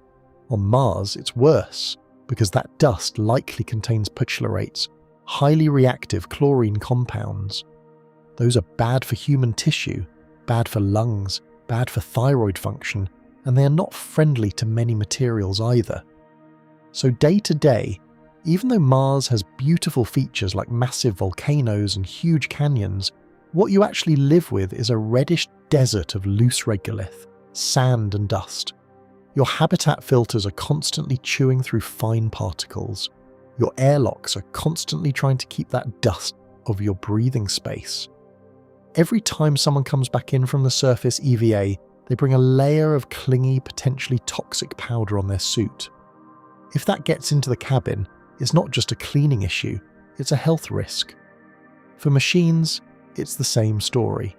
On Mars, it's worse, because that dust likely contains perchlorates, highly reactive chlorine compounds. Those are bad for human tissue, bad for lungs, bad for thyroid function, and they are not friendly to many materials either. So day to day, even though Mars has beautiful features like massive volcanoes and huge canyons, what you actually live with is a reddish desert of loose regolith, sand and dust. Your habitat filters are constantly chewing through fine particles. Your airlocks are constantly trying to keep that dust of your breathing space. Every time someone comes back in from the surface EVA, they bring a layer of clingy, potentially toxic powder on their suit. If that gets into the cabin, it's not just a cleaning issue, it's a health risk. For machines, it's the same story.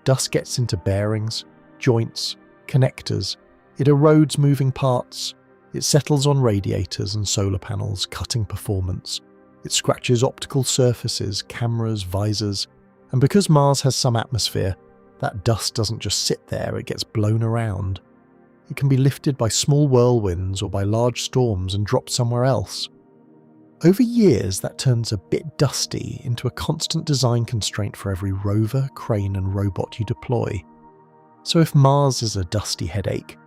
Dust gets into bearings, joints, connectors. It erodes moving parts. It settles on radiators and solar panels, cutting performance. It scratches optical surfaces, cameras, visors. And because Mars has some atmosphere, that dust doesn't just sit there, it gets blown around. It can be lifted by small whirlwinds or by large storms and dropped somewhere else. Over years, that turns a bit dusty into a constant design constraint for every rover, crane and robot you deploy. So if Mars is a dusty headache,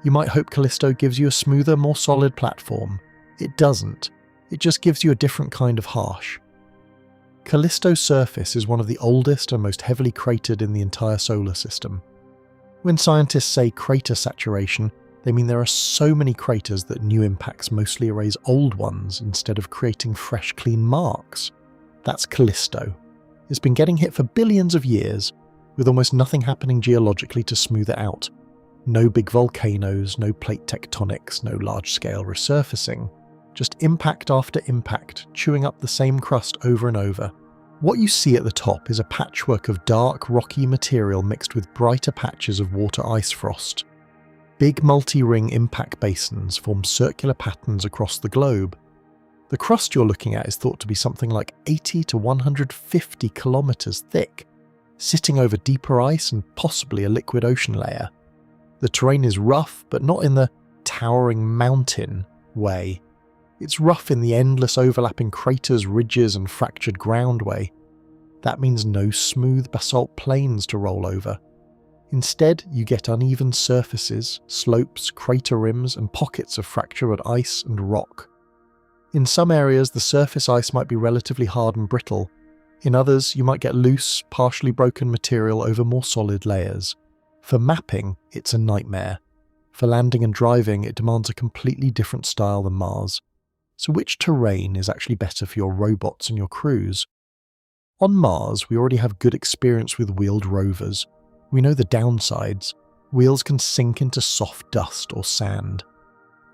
you might hope Callisto gives you a smoother, more solid platform. It doesn't. It just gives you a different kind of harsh. Callisto's surface is one of the oldest and most heavily cratered in the entire solar system. When scientists say crater saturation, they mean there are so many craters that new impacts mostly erase old ones instead of creating fresh, clean marks. That's Callisto. It's been getting hit for billions of years, with almost nothing happening geologically to smooth it out. No big volcanoes, no plate tectonics, no large-scale resurfacing. Just impact after impact, chewing up the same crust over and over. What you see at the top is a patchwork of dark, rocky material mixed with brighter patches of water ice frost. Big multi-ring impact basins form circular patterns across the globe. The crust you're looking at is thought to be something like 80 to 150 kilometers thick, sitting over deeper ice and possibly a liquid ocean layer. The terrain is rough, but not in the towering mountain way. It's rough in the endless overlapping craters, ridges and fractured ground way. That means no smooth basalt plains to roll over. Instead, you get uneven surfaces, slopes, crater rims and pockets of fractured ice and rock. In some areas, the surface ice might be relatively hard and brittle. In others, you might get loose, partially broken material over more solid layers. For mapping, it's a nightmare. For landing and driving, it demands a completely different style than Mars. So which terrain is actually better for your robots and your crews? On Mars, we already have good experience with wheeled rovers. We know the downsides. Wheels can sink into soft dust or sand.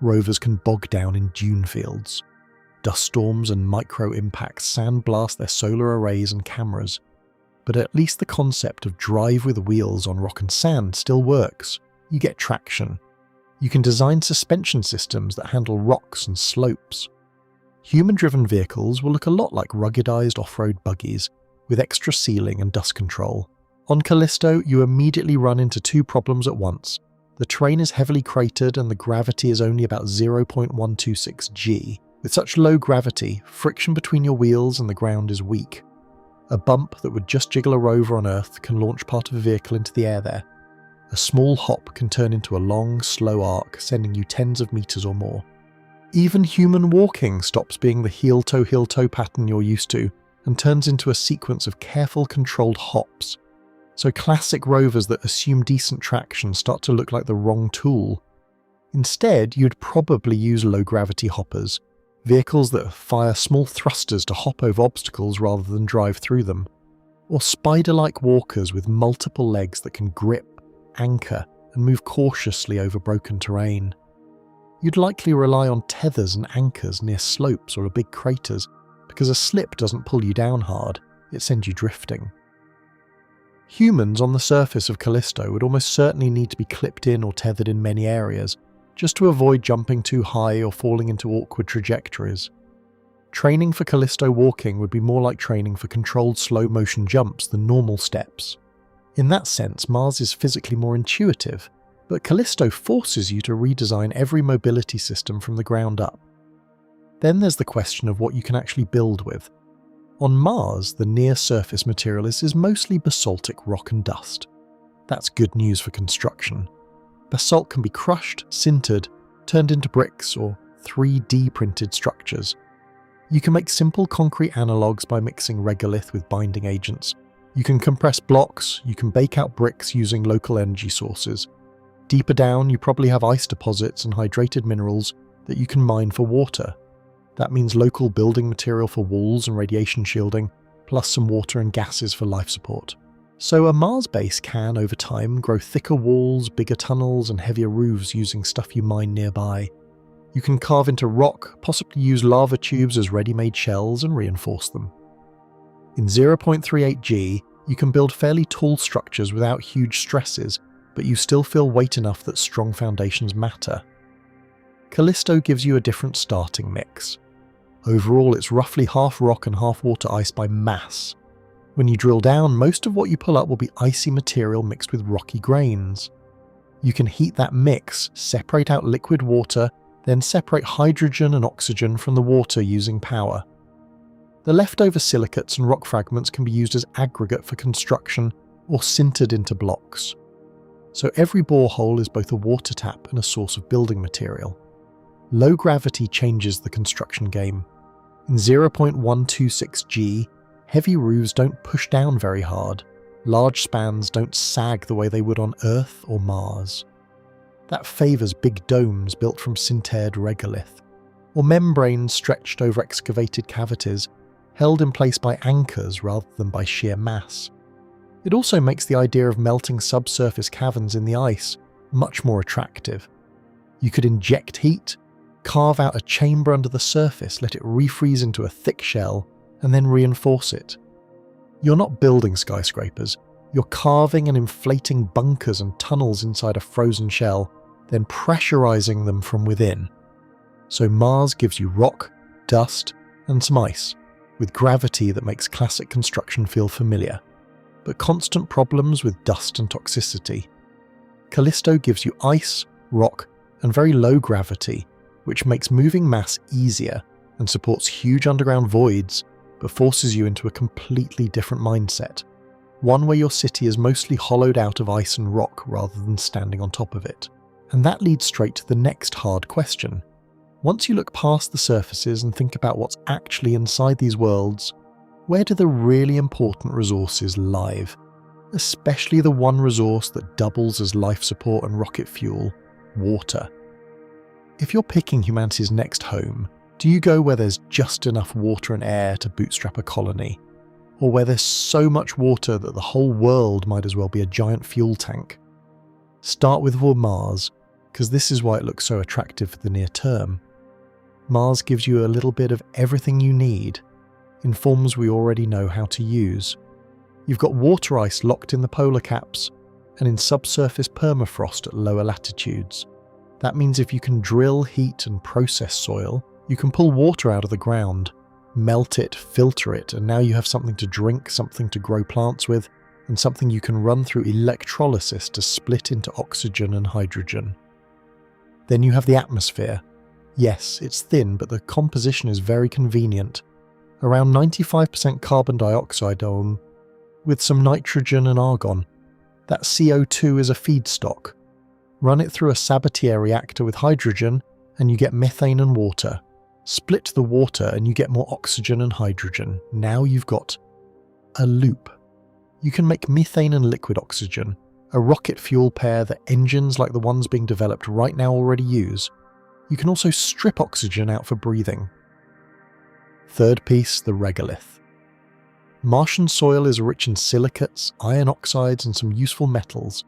Rovers can bog down in dune fields. Dust storms and micro-impacts sandblast their solar arrays and cameras. but at least the concept of drive with wheels on rock and sand still works. You get traction. You can design suspension systems that handle rocks and slopes. Human-driven vehicles will look a lot like ruggedized off-road buggies, with extra ceiling and dust control. On Callisto, you immediately run into two problems at once. The terrain is heavily cratered and the gravity is only about 0.126 g. With such low gravity, friction between your wheels and the ground is weak. A bump that would just jiggle a rover on Earth can launch part of a vehicle into the air there. A small hop can turn into a long, slow arc, sending you tens of meters or more. Even human walking stops being the heel-toe pattern you're used to and turns into a sequence of careful, controlled hops. So classic rovers that assume decent traction start to look like the wrong tool. Instead, you'd probably use low-gravity hoppers, vehicles that fire small thrusters to hop over obstacles rather than drive through them, or spider-like walkers with multiple legs that can grip, anchor, and move cautiously over broken terrain. You'd likely rely on tethers and anchors near slopes or big craters, because a slip doesn't pull you down hard, it sends you drifting. Humans on the surface of Callisto would almost certainly need to be clipped in or tethered in many areas, just to avoid jumping too high or falling into awkward trajectories. Training for Callisto walking would be more like training for controlled slow-motion jumps than normal steps. In that sense, Mars is physically more intuitive, but Callisto forces you to redesign every mobility system from the ground up. Then there's the question of what you can actually build with. On Mars, the near-surface material is mostly basaltic rock and dust. That's good news for construction. Basalt can be crushed, sintered, turned into bricks or 3D printed structures. You can make simple concrete analogues by mixing regolith with binding agents. You can compress blocks, you can bake out bricks using local energy sources. Deeper down, you probably have ice deposits and hydrated minerals that you can mine for water. That means local building material for walls and radiation shielding, plus some water and gases for life support. So a Mars base can, over time, grow thicker walls, bigger tunnels, and heavier roofs using stuff you mine nearby. You can carve into rock, possibly use lava tubes as ready-made shells and reinforce them. In 0.38 g, you can build fairly tall structures without huge stresses, but you still feel weight enough that strong foundations matter. Callisto gives you a different starting mix. Overall, it's roughly half rock and half water ice by mass. When you drill down, most of what you pull up will be icy material mixed with rocky grains. You can heat that mix, separate out liquid water, then separate hydrogen and oxygen from the water using power. The leftover silicates and rock fragments can be used as aggregate for construction or sintered into blocks. So every borehole is both a water tap and a source of building material. Low gravity changes the construction game. In 0.126 g, heavy roofs don't push down very hard. Large spans don't sag the way they would on Earth or Mars. That favours big domes built from sintered regolith, or membranes stretched over excavated cavities, held in place by anchors rather than by sheer mass. It also makes the idea of melting subsurface caverns in the ice much more attractive. You could inject heat, carve out a chamber under the surface, let it refreeze into a thick shell, and then reinforce it. You're not building skyscrapers, you're carving and inflating bunkers and tunnels inside a frozen shell, then pressurizing them from within. So Mars gives you rock, dust, and some ice, with gravity that makes classic construction feel familiar, but constant problems with dust and toxicity. Callisto gives you ice, rock, and very low gravity, which makes moving mass easier and supports huge underground voids, but forces you into a completely different mindset, one where your city is mostly hollowed out of ice and rock rather than standing on top of it. And that leads straight to the next hard question. Once you look past the surfaces and think about what's actually inside these worlds, where do the really important resources live? Especially the one resource that doubles as life support and rocket fuel, water. If you're picking humanity's next home, do you go where there's just enough water and air to bootstrap a colony? Or where there's so much water that the whole world might as well be a giant fuel tank? Start with Mars, because this is why it looks so attractive for the near term. Mars gives you a little bit of everything you need, in forms we already know how to use. You've got water ice locked in the polar caps and in subsurface permafrost at lower latitudes. That means if you can drill, heat and process soil, you can pull water out of the ground, melt it, filter it, and now you have something to drink, something to grow plants with, and something you can run through electrolysis to split into oxygen and hydrogen. Then you have the atmosphere. Yes, it's thin, but the composition is very convenient. Around 95% carbon dioxide with some nitrogen and argon. That CO2 is a feedstock. Run it through a Sabatier reactor with hydrogen and you get methane and water. Split the water and you get more oxygen and hydrogen. Now you've got a loop. You can make methane and liquid oxygen, a rocket fuel pair that engines like the ones being developed right now already use. You can also strip oxygen out for breathing. Third piece, the regolith. Martian soil is rich in silicates, iron oxides and some useful metals.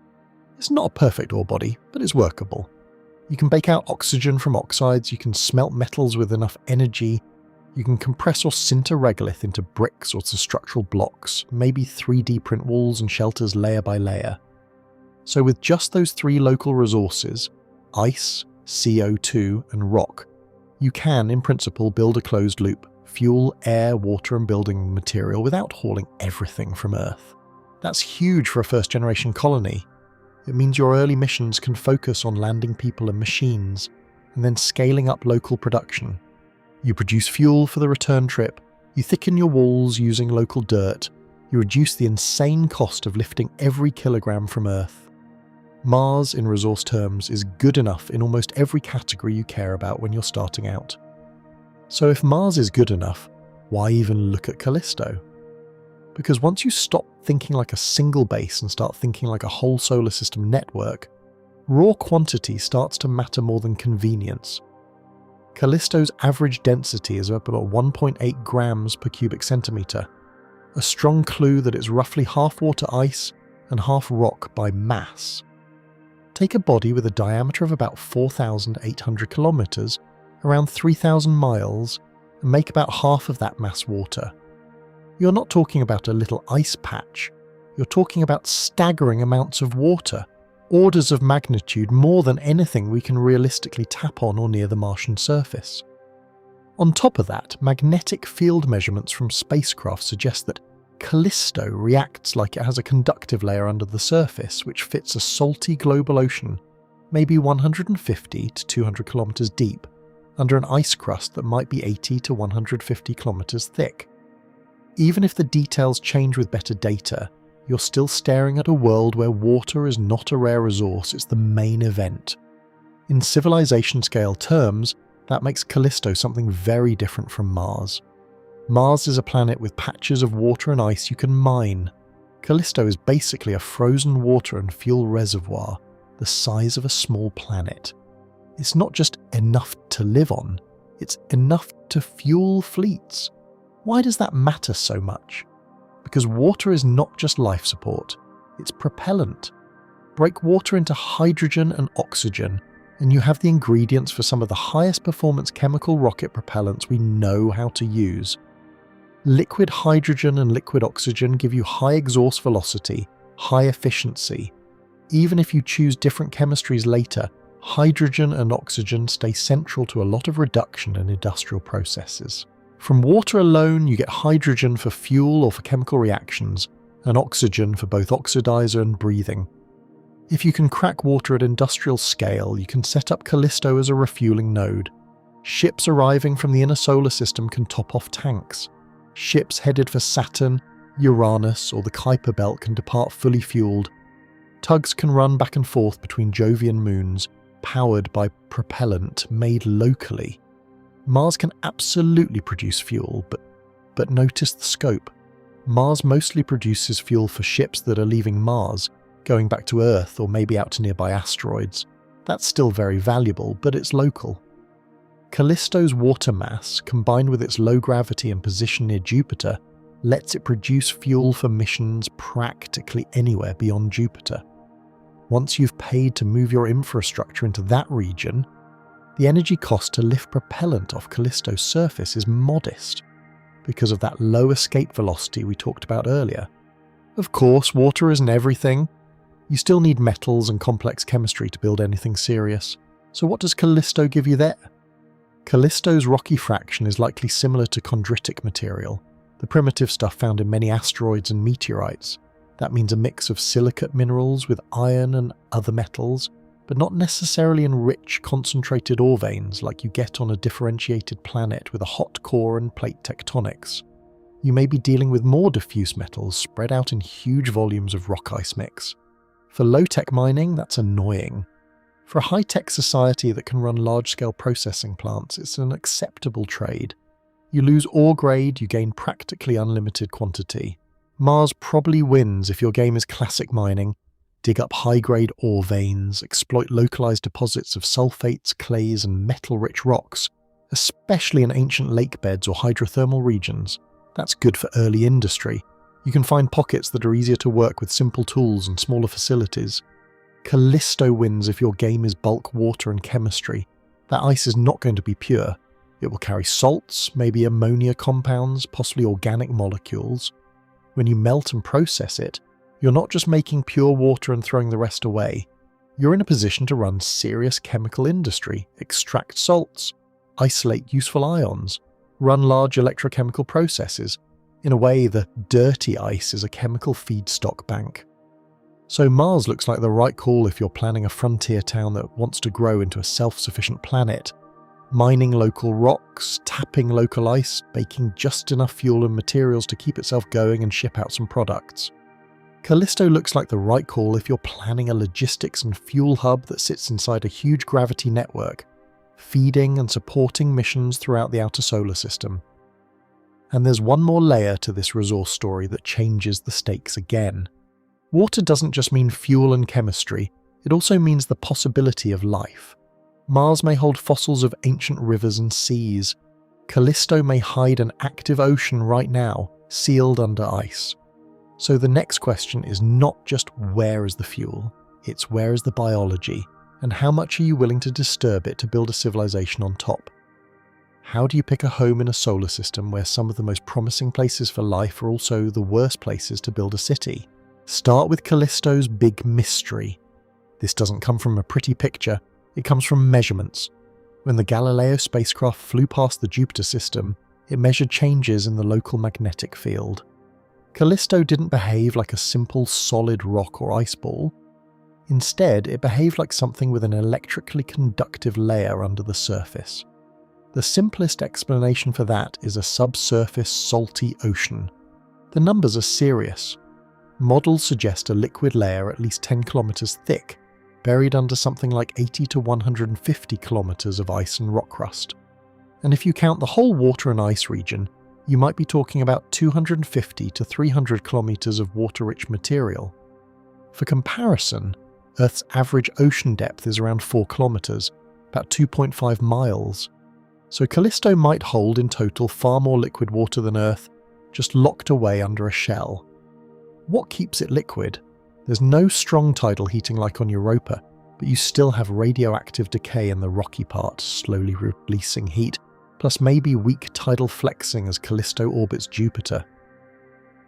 It's not a perfect ore body, but it's workable. You can bake out oxygen from oxides, you can smelt metals with enough energy, you can compress or sinter regolith into bricks or to structural blocks, maybe 3D print walls and shelters layer by layer. So with just those three local resources, ice, CO2 and rock, you can, in principle, build a closed loop, fuel, air, water and building material without hauling everything from Earth. That's huge for a first-generation colony. It means your early missions can focus on landing people and machines, and then scaling up local production. You produce fuel for the return trip, you thicken your walls using local dirt, you reduce the insane cost of lifting every kilogram from Earth. Mars, in resource terms, is good enough in almost every category you care about when you're starting out. So if Mars is good enough, why even look at Callisto? Because once you stop thinking like a single base and start thinking like a whole solar system network, raw quantity starts to matter more than convenience. Callisto's average density is about 1.8 grams per cubic centimetre, a strong clue that it's roughly half water ice and half rock by mass. Take a body with a diameter of about 4,800 kilometres, around 3,000 miles, and make about half of that mass water. You're not talking about a little ice patch, you're talking about staggering amounts of water, orders of magnitude more than anything we can realistically tap on or near the Martian surface. On top of that, magnetic field measurements from spacecraft suggest that Callisto reacts like it has a conductive layer under the surface which fits a salty global ocean, maybe 150 to 200 kilometers deep, under an ice crust that might be 80 to 150 kilometers thick. Even if the details change with better data, you're still staring at a world where water is not a rare resource, it's the main event. In civilization scale terms, that makes Callisto something very different from Mars. Mars is a planet with patches of water and ice you can mine. Callisto is basically a frozen water and fuel reservoir, the size of a small planet. It's not just enough to live on, it's enough to fuel fleets. Why does that matter so much? Because water is not just life support, it's propellant. Break water into hydrogen and oxygen, and you have the ingredients for some of the highest performance chemical rocket propellants we know how to use. Liquid hydrogen and liquid oxygen give you high exhaust velocity, high efficiency. Even if you choose different chemistries later, hydrogen and oxygen stay central to a lot of reduction in industrial processes. From water alone, you get hydrogen for fuel or for chemical reactions, and oxygen for both oxidizer and breathing. If you can crack water at industrial scale, you can set up Callisto as a refueling node. Ships arriving from the inner solar system can top off tanks. Ships headed for Saturn, Uranus, or the Kuiper Belt can depart fully fueled. Tugs can run back and forth between Jovian moons, powered by propellant made locally. Mars can absolutely produce fuel, but notice the scope. Mars mostly produces fuel for ships that are leaving Mars, going back to Earth or maybe out to nearby asteroids. That's still very valuable, but it's local. Callisto's water mass, combined with its low gravity and position near Jupiter, lets it produce fuel for missions practically anywhere beyond Jupiter. Once you've paid to move your infrastructure into that region, the energy cost to lift propellant off Callisto's surface is modest because of that low escape velocity we talked about earlier. Of course, water isn't everything. You still need metals and complex chemistry to build anything serious. So what does Callisto give you there? Callisto's rocky fraction is likely similar to chondritic material, the primitive stuff found in many asteroids and meteorites. That means a mix of silicate minerals with iron and other metals, but not necessarily in rich, concentrated ore veins like you get on a differentiated planet with a hot core and plate tectonics. You may be dealing with more diffuse metals spread out in huge volumes of rock-ice mix. For low-tech mining, that's annoying. For a high-tech society that can run large-scale processing plants, it's an acceptable trade. You lose ore grade, you gain practically unlimited quantity. Mars probably wins if your game is classic mining. Dig up high-grade ore veins, exploit localized deposits of sulfates, clays, and metal-rich rocks, especially in ancient lake beds or hydrothermal regions. That's good for early industry. You can find pockets that are easier to work with simple tools and smaller facilities. Callisto wins if your game is bulk water and chemistry. That ice is not going to be pure. It will carry salts, maybe ammonia compounds, possibly organic molecules. When you melt and process it, you're not just making pure water and throwing the rest away. You're in a position to run serious chemical industry, extract salts, isolate useful ions, run large electrochemical processes. In a way, the dirty ice is a chemical feedstock bank. So Mars looks like the right call if you're planning a frontier town that wants to grow into a self-sufficient planet. Mining local rocks, tapping local ice, baking just enough fuel and materials to keep itself going and ship out some products. Callisto looks like the right call if you're planning a logistics and fuel hub that sits inside a huge gravity network, feeding and supporting missions throughout the outer solar system. And there's one more layer to this resource story that changes the stakes again. Water doesn't just mean fuel and chemistry, it also means the possibility of life. Mars may hold fossils of ancient rivers and seas. Callisto may hide an active ocean right now, sealed under ice. So the next question is not just where is the fuel, it's where is the biology, and how much are you willing to disturb it to build a civilization on top? How do you pick a home in a solar system where some of the most promising places for life are also the worst places to build a city? Start with Callisto's big mystery. This doesn't come from a pretty picture, it comes from measurements. When the Galileo spacecraft flew past the Jupiter system, it measured changes in the local magnetic field. Callisto didn't behave like a simple solid rock or ice ball. Instead, it behaved like something with an electrically conductive layer under the surface. The simplest explanation for that is a subsurface salty ocean. The numbers are serious. Models suggest a liquid layer at least 10 kilometers thick, buried under something like 80 to 150 kilometers of ice and rock crust. And if you count the whole water and ice region, you might be talking about 250 to 300 kilometers of water-rich material. For comparison, Earth's average ocean depth is around 4 kilometers, about 2.5 miles. So Callisto might hold in total far more liquid water than Earth, just locked away under a shell. What keeps it liquid? There's no strong tidal heating like on Europa, but you still have radioactive decay in the rocky part, slowly releasing heat, plus maybe weak tidal flexing as Callisto orbits Jupiter.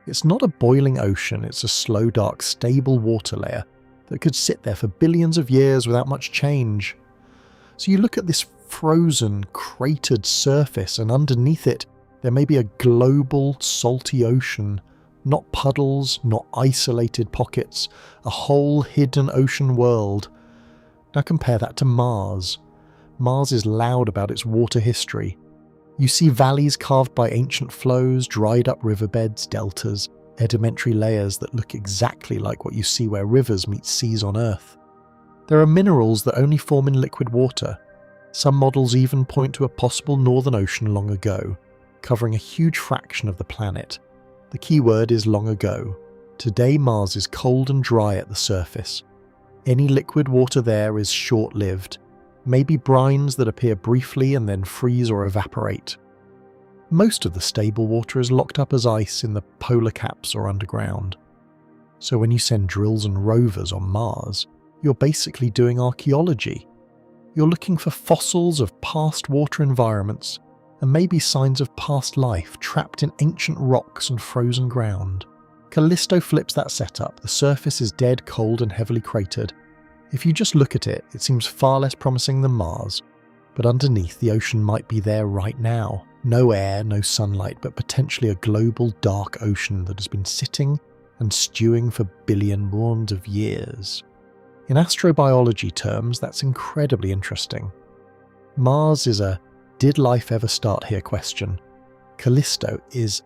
It's not a boiling ocean, it's a slow, dark, stable water layer that could sit there for billions of years without much change. So you look at this frozen, cratered surface, and underneath it, there may be a global, salty ocean. Not puddles, not isolated pockets, a whole hidden ocean world. Now compare that to Mars. Mars is loud about its water history. You see valleys carved by ancient flows, dried up riverbeds, deltas, sedimentary layers that look exactly like what you see where rivers meet seas on Earth. There are minerals that only form in liquid water. Some models even point to a possible northern ocean long ago, covering a huge fraction of the planet. The key word is long ago. Today Mars is cold and dry at the surface. Any liquid water there is short-lived, maybe brines that appear briefly and then freeze or evaporate. Most of the stable water is locked up as ice in the polar caps or underground. So when you send drills and rovers on Mars, you're basically doing archaeology. You're looking for fossils of past water environments and maybe signs of past life trapped in ancient rocks and frozen ground. Callisto flips that setup. The surface is dead, cold and heavily cratered. If you just look at it, it seems far less promising than Mars. But underneath, the ocean might be there right now. No air, no sunlight, but potentially a global dark ocean that has been sitting and stewing for billions of years. In astrobiology terms, that's incredibly interesting. Mars is a "did life ever start here" question. Callisto is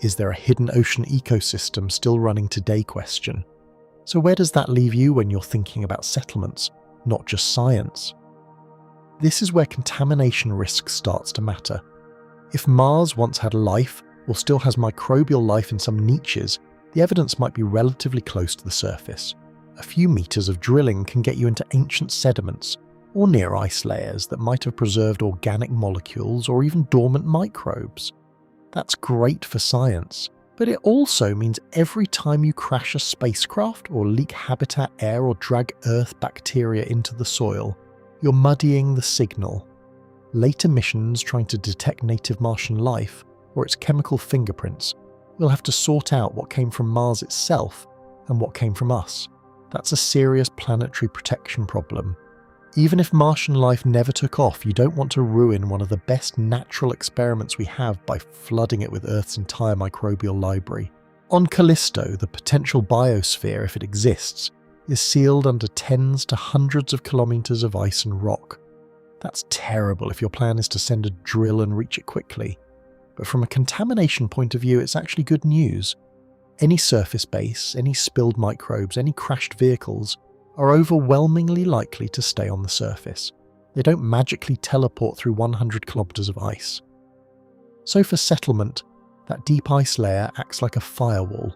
"is there a hidden ocean ecosystem still running today" question. So where does that leave you when you're thinking about settlements, not just science? This is where contamination risk starts to matter. If Mars once had life, or still has microbial life in some niches, the evidence might be relatively close to the surface. A few meters of drilling can get you into ancient sediments, or near ice layers that might have preserved organic molecules or even dormant microbes. That's great for science, but it also means every time you crash a spacecraft or leak habitat air or drag Earth bacteria into the soil, you're muddying the signal. Later missions trying to detect native Martian life, or its chemical fingerprints, will have to sort out what came from Mars itself and what came from us. That's a serious planetary protection problem. Even if Martian life never took off, you don't want to ruin one of the best natural experiments we have by flooding it with Earth's entire microbial library. On Callisto, the potential biosphere, if it exists, is sealed under tens to hundreds of kilometers of ice and rock. That's terrible if your plan is to send a drill and reach it quickly. But from a contamination point of view, it's actually good news. Any surface base, any spilled microbes, any crashed vehicles are overwhelmingly likely to stay on the surface. They don't magically teleport through 100 kilometers of ice. So for settlement, that deep ice layer acts like a firewall.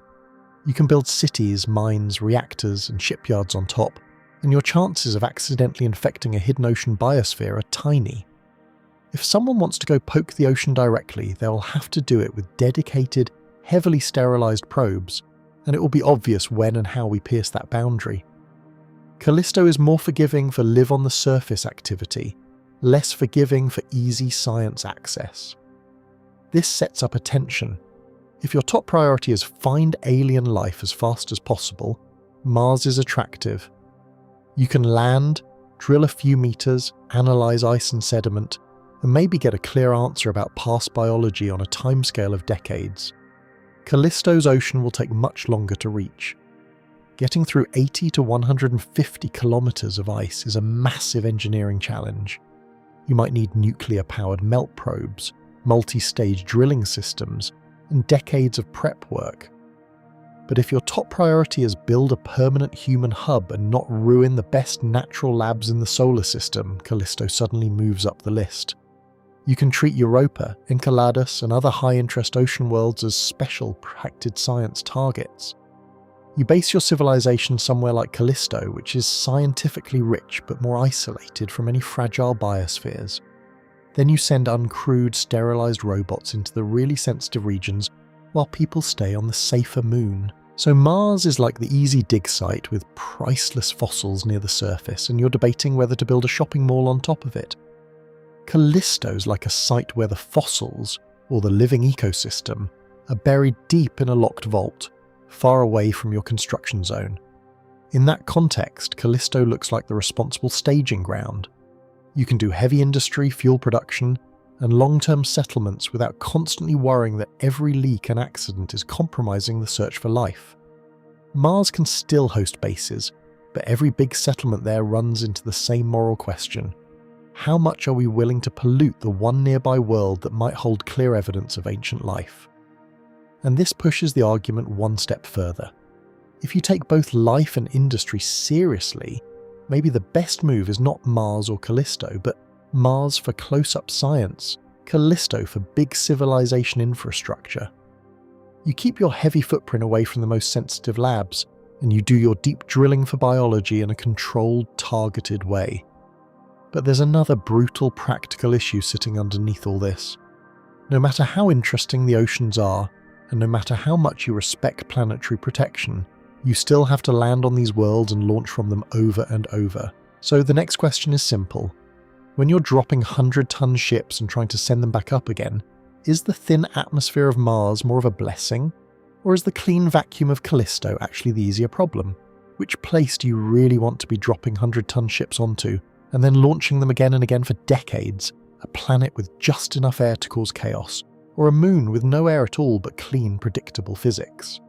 You can build cities, mines, reactors, and shipyards on top, and your chances of accidentally infecting a hidden ocean biosphere are tiny. If someone wants to go poke the ocean directly, they'll have to do it with dedicated, heavily sterilized probes, and it will be obvious when and how we pierce that boundary. Callisto is more forgiving for live-on-the-surface activity, less forgiving for easy science access. This sets up a tension. If your top priority is find alien life as fast as possible, Mars is attractive. You can land, drill a few meters, analyze ice and sediment, and maybe get a clear answer about past biology on a timescale of decades. Callisto's ocean will take much longer to reach. Getting through 80 to 150 kilometers of ice is a massive engineering challenge. You might need nuclear-powered melt probes, multi-stage drilling systems, and decades of prep work. But if your top priority is build a permanent human hub and not ruin the best natural labs in the solar system, Callisto suddenly moves up the list. You can treat Europa, Enceladus, and other high-interest ocean worlds as special protected science targets. You base your civilization somewhere like Callisto, which is scientifically rich but more isolated from any fragile biospheres. Then you send uncrewed, sterilized robots into the really sensitive regions while people stay on the safer moon. So Mars is like the easy dig site with priceless fossils near the surface, and you're debating whether to build a shopping mall on top of it. Callisto's like a site where the fossils, or the living ecosystem, are buried deep in a locked vault, far away from your construction zone. In that context, Callisto looks like the responsible staging ground. You can do heavy industry, fuel production, and long-term settlements without constantly worrying that every leak and accident is compromising the search for life. Mars can still host bases, but every big settlement there runs into the same moral question. How much are we willing to pollute the one nearby world that might hold clear evidence of ancient life? And this pushes the argument one step further. If you take both life and industry seriously, maybe the best move is not Mars or Callisto, but Mars for close-up science, Callisto for big civilization infrastructure. You keep your heavy footprint away from the most sensitive labs, and you do your deep drilling for biology in a controlled, targeted way. But there's another brutal practical issue sitting underneath all this. No matter how interesting the oceans are, and no matter how much you respect planetary protection, you still have to land on these worlds and launch from them over and over. So the next question is simple. When you're dropping 100-ton ships and trying to send them back up again, is the thin atmosphere of Mars more of a blessing Or is the clean vacuum of Callisto actually the easier problem? Which place do you really want to be dropping 100-ton ships onto, and then launching them again and again for decades? A planet with just enough air to cause chaos, or a moon with no air at all but clean, predictable physics?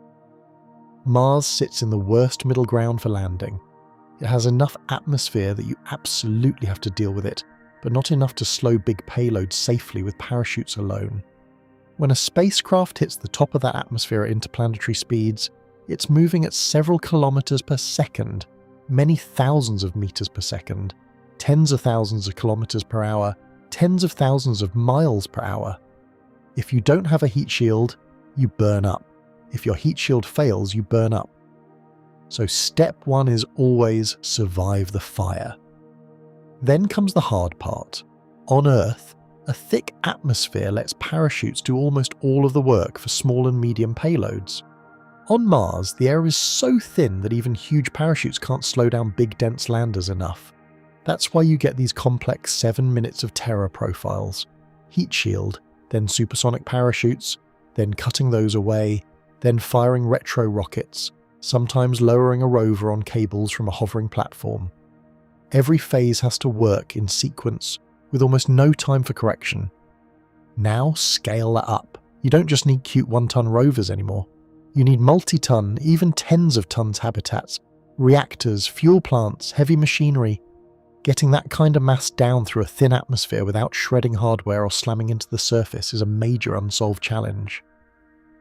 Mars sits in the worst middle ground for landing. It has enough atmosphere that you absolutely have to deal with it, but not enough to slow big payloads safely with parachutes alone. When a spacecraft hits the top of that atmosphere at interplanetary speeds, it's moving at several kilometers per second, many thousands of meters per second, tens of thousands of kilometers per hour, tens of thousands of miles per hour. If you don't have a heat shield, you burn up. If your heat shield fails, you burn up. So step one is always survive the fire. Then comes the hard part. On Earth, a thick atmosphere lets parachutes do almost all of the work for small and medium payloads. On Mars, the air is so thin that even huge parachutes can't slow down big dense landers enough. That's why you get these complex 7 minutes of terror profiles. Heat shield, then supersonic parachutes, then cutting those away, then firing retro rockets, sometimes lowering a rover on cables from a hovering platform. Every phase has to work in sequence, with almost no time for correction. Now scale that up. You don't just need cute 1-ton rovers anymore. You need multi-ton, even tens of tons habitats, reactors, fuel plants, heavy machinery. Getting that kind of mass down through a thin atmosphere without shredding hardware or slamming into the surface is a major unsolved challenge.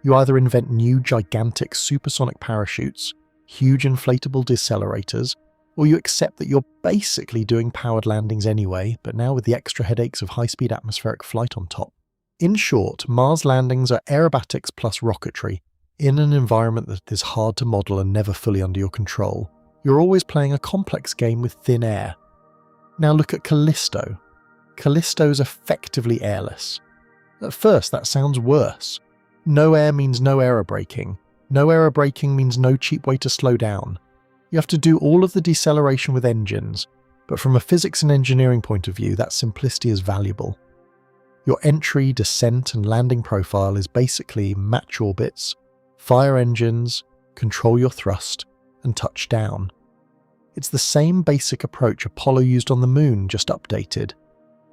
You either invent new gigantic supersonic parachutes, huge inflatable decelerators, or you accept that you're basically doing powered landings anyway, but now with the extra headaches of high-speed atmospheric flight on top. In short, Mars landings are aerobatics plus rocketry, in an environment that is hard to model and never fully under your control. You're always playing a complex game with thin air. Now look at Callisto. Callisto is effectively airless. At first that sounds worse. No air means no aerobraking. No aerobraking means no cheap way to slow down. You have to do all of the deceleration with engines, but from a physics and engineering point of view, that simplicity is valuable. Your entry, descent, and landing profile is basically match orbits, fire engines, control your thrust, and touch down. It's the same basic approach Apollo used on the moon, just updated.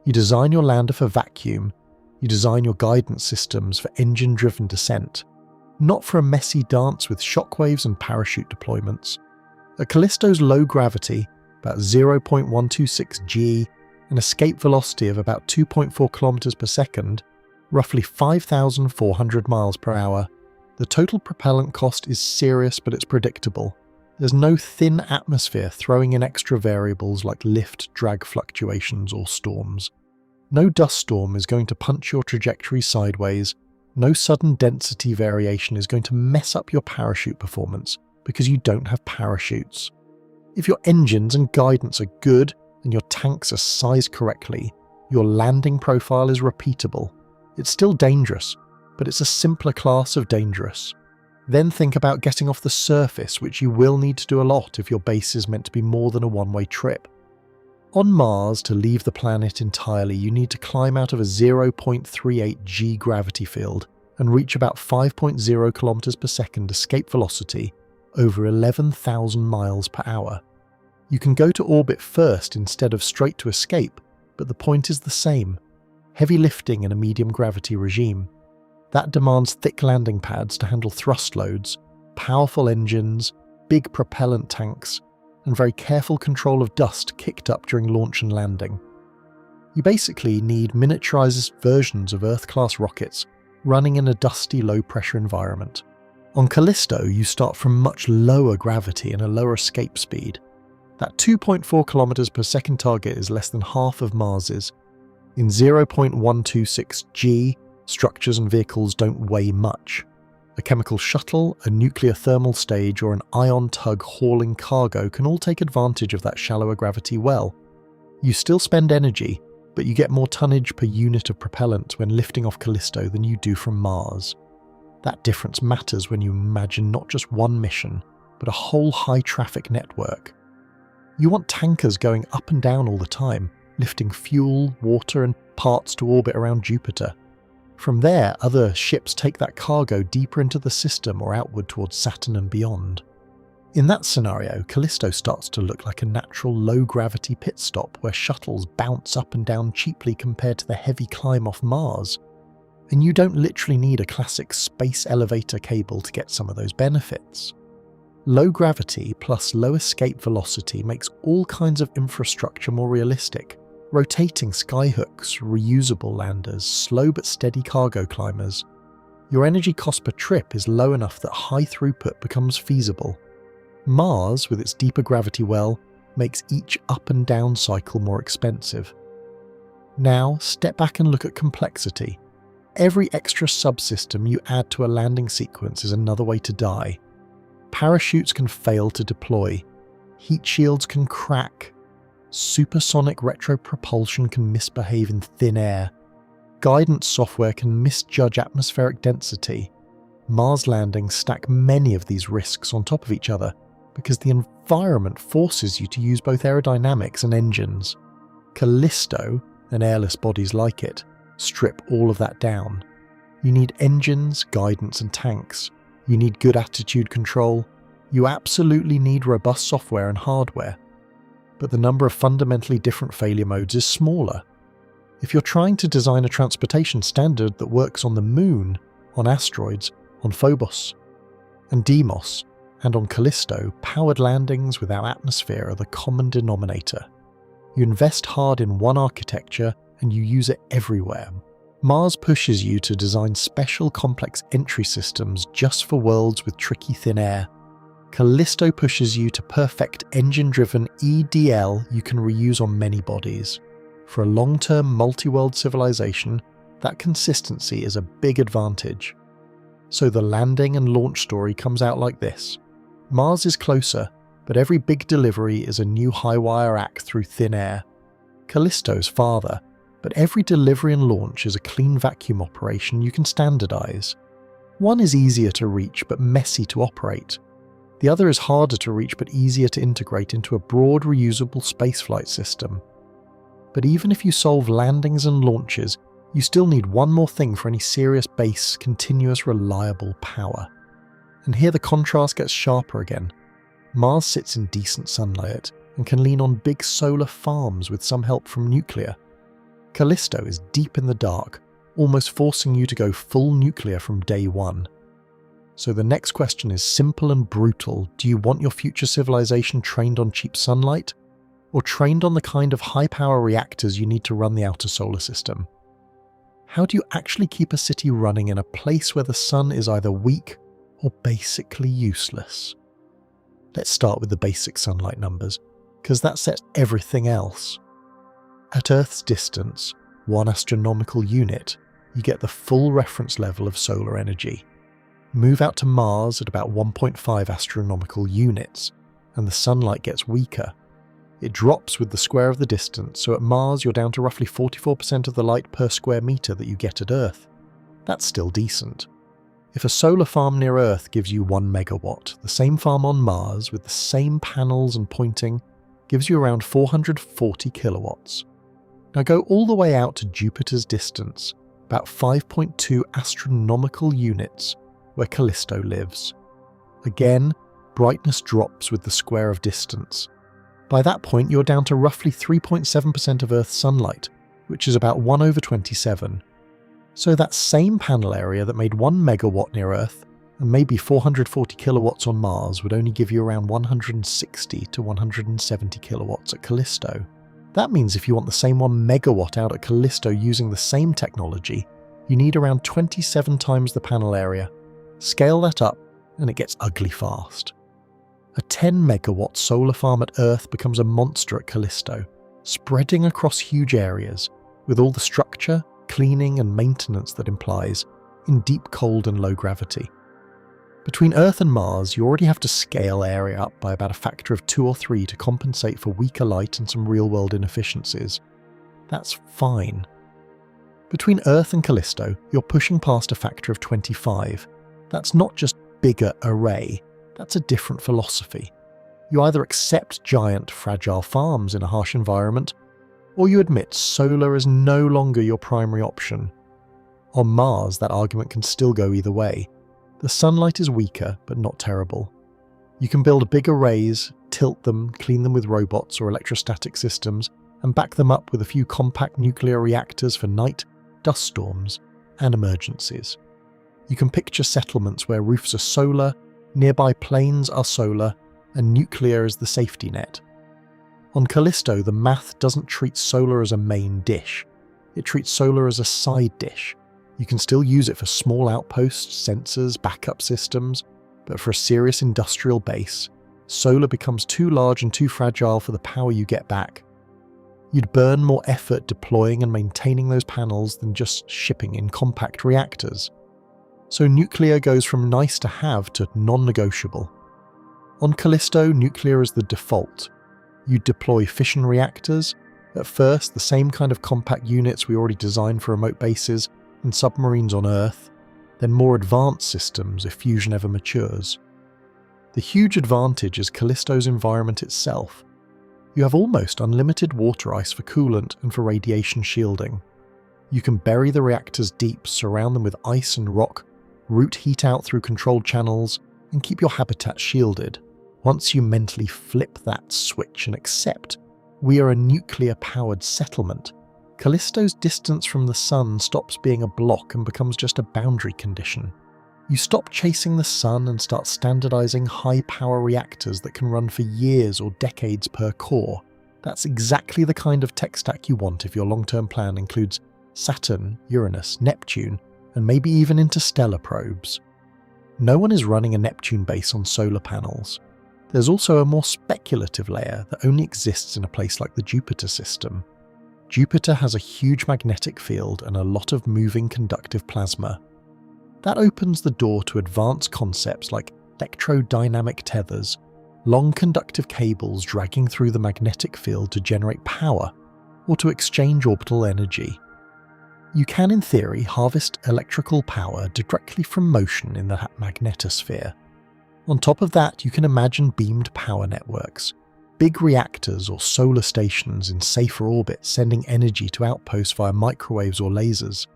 You design your lander for vacuum, you design your guidance systems for engine-driven descent, not for a messy dance with shockwaves and parachute deployments. At Callisto's low gravity, about 0.126 g, an escape velocity of about 2.4 kilometers per second, roughly 5,400 miles per hour, the total propellant cost is serious, but it's predictable. There's no thin atmosphere throwing in extra variables like lift, drag fluctuations, or storms. No dust storm is going to punch your trajectory sideways. No sudden density variation is going to mess up your parachute performance because you don't have parachutes. If your engines and guidance are good and your tanks are sized correctly, your landing profile is repeatable. It's still dangerous, but it's a simpler class of dangerous. Then think about getting off the surface, which you will need to do a lot if your base is meant to be more than a one-way trip. On Mars, to leave the planet entirely, you need to climb out of a 0.38 g gravity field and reach about 5.0 kilometers per second escape velocity over 11,000 miles per hour. You can go to orbit first instead of straight to escape, but the point is the same. Heavy lifting in a medium gravity regime. That demands thick landing pads to handle thrust loads, powerful engines, big propellant tanks, and very careful control of dust kicked up during launch and landing. You basically need miniaturized versions of Earth-class rockets running in a dusty, low-pressure environment. On Callisto, you start from much lower gravity and a lower escape speed. That 2.4 kilometers per second target is less than half of Mars's. In 0.126 g, structures and vehicles don't weigh much. A chemical shuttle, a nuclear thermal stage, or an ion tug hauling cargo can all take advantage of that shallower gravity well. You still spend energy, but you get more tonnage per unit of propellant when lifting off Callisto than you do from Mars. That difference matters when you imagine not just one mission, but a whole high-traffic network. You want tankers going up and down all the time, lifting fuel, water, and parts to orbit around Jupiter. From there, other ships take that cargo deeper into the system or outward towards Saturn and beyond. In that scenario, Callisto starts to look like a natural low-gravity pit stop where shuttles bounce up and down cheaply compared to the heavy climb off Mars. And you don't literally need a classic space elevator cable to get some of those benefits. Low gravity plus low escape velocity makes all kinds of infrastructure more realistic. Rotating skyhooks, reusable landers, slow but steady cargo climbers. Your energy cost per trip is low enough that high throughput becomes feasible. Mars, with its deeper gravity well, makes each up and down cycle more expensive. Now, step back and look at complexity. Every extra subsystem you add to a landing sequence is another way to die. Parachutes can fail to deploy. Heat shields can crack. Supersonic retropropulsion can misbehave in thin air. Guidance software can misjudge atmospheric density. Mars landings stack many of these risks on top of each other because the environment forces you to use both aerodynamics and engines. Callisto, and airless bodies like it, strip all of that down. You need engines, guidance and tanks. You need good attitude control. You absolutely need robust software and hardware. But the number of fundamentally different failure modes is smaller. If you're trying to design a transportation standard that works on the Moon, on asteroids, on Phobos and Deimos, and on Callisto, powered landings without atmosphere are the common denominator. You invest hard in one architecture and you use it everywhere. Mars pushes you to design special complex entry systems just for worlds with tricky thin air. Callisto pushes you to perfect engine-driven EDL you can reuse on many bodies. For a long-term multi-world civilization, that consistency is a big advantage. So the landing and launch story comes out like this. Mars is closer, but every big delivery is a new high-wire act through thin air. Callisto's farther, but every delivery and launch is a clean vacuum operation you can standardize. One is easier to reach but messy to operate. The other is harder to reach but easier to integrate into a broad reusable spaceflight system. But even if you solve landings and launches, you still need one more thing for any serious base, continuous, reliable power. And here the contrast gets sharper again. Mars sits in decent sunlight and can lean on big solar farms with some help from nuclear. Callisto is deep in the dark, almost forcing you to go full nuclear from day one. So the next question is simple and brutal. Do you want your future civilization trained on cheap sunlight, or trained on the kind of high-power reactors you need to run the outer solar system? How do you actually keep a city running in a place where the sun is either weak or basically useless? Let's start with the basic sunlight numbers, because that sets everything else. At Earth's distance, 1 astronomical unit, you get the full reference level of solar energy. Move out to Mars at about 1.5 astronomical units, and the sunlight gets weaker. It drops with the square of the distance, so at Mars you're down to roughly 44% of the light per square meter that you get at Earth. That's still decent. If a solar farm near Earth gives you 1 megawatt, the same farm on Mars with the same panels and pointing gives you around 440 kilowatts. Now go all the way out to Jupiter's distance, about 5.2 astronomical units, where Callisto lives. Again, brightness drops with the square of distance. By that point you're down to roughly 3.7% of Earth's sunlight, which is about 1/27. So that same panel area that made 1 megawatt near Earth, and maybe 440 kilowatts on Mars, would only give you around 160 to 170 kilowatts at Callisto. That means if you want the same 1 megawatt out at Callisto using the same technology, you need around 27 times the panel area. Scale that up, and it gets ugly fast. A 10 megawatt solar farm at Earth becomes a monster at Callisto, spreading across huge areas, with all the structure, cleaning and maintenance that implies, in deep cold and low gravity. Between Earth and Mars, you already have to scale area up by about a factor of 2 or 3 to compensate for weaker light and some real-world inefficiencies. That's fine. Between Earth and Callisto, you're pushing past a factor of 25. That's not just bigger array, that's a different philosophy. You either accept giant, fragile farms in a harsh environment, or you admit solar is no longer your primary option. On Mars, that argument can still go either way. The sunlight is weaker, but not terrible. You can build big arrays, tilt them, clean them with robots or electrostatic systems, and back them up with a few compact nuclear reactors for night, dust storms, and emergencies. You can picture settlements where roofs are solar, nearby plains are solar, and nuclear is the safety net. On Callisto, the math doesn't treat solar as a main dish. It treats solar as a side dish. You can still use it for small outposts, sensors, backup systems, but for a serious industrial base, solar becomes too large and too fragile for the power you get back. You'd burn more effort deploying and maintaining those panels than just shipping in compact reactors. So nuclear goes from nice to have to non-negotiable. On Callisto, nuclear is the default. You deploy fission reactors, at first the same kind of compact units we already designed for remote bases and submarines on Earth, then more advanced systems if fusion ever matures. The huge advantage is Callisto's environment itself. You have almost unlimited water ice for coolant and for radiation shielding. You can bury the reactors deep, surround them with ice and rock, route heat out through controlled channels, and keep your habitat shielded. Once you mentally flip that switch and accept we are a nuclear-powered settlement, Callisto's distance from the sun stops being a block and becomes just a boundary condition. You stop chasing the sun and start standardizing high-power reactors that can run for years or decades per core. That's exactly the kind of tech stack you want if your long-term plan includes Saturn, Uranus, Neptune, and maybe even interstellar probes. No one is running a Neptune base on solar panels. There's also a more speculative layer that only exists in a place like the Jupiter system. Jupiter has a huge magnetic field and a lot of moving conductive plasma. That opens the door to advanced concepts like electrodynamic tethers, long conductive cables dragging through the magnetic field to generate power or to exchange orbital energy. You can, in theory, harvest electrical power directly from motion in the magnetosphere. On top of that, you can imagine beamed power networks, big reactors or solar stations in safer orbit sending energy to outposts via microwaves or lasers.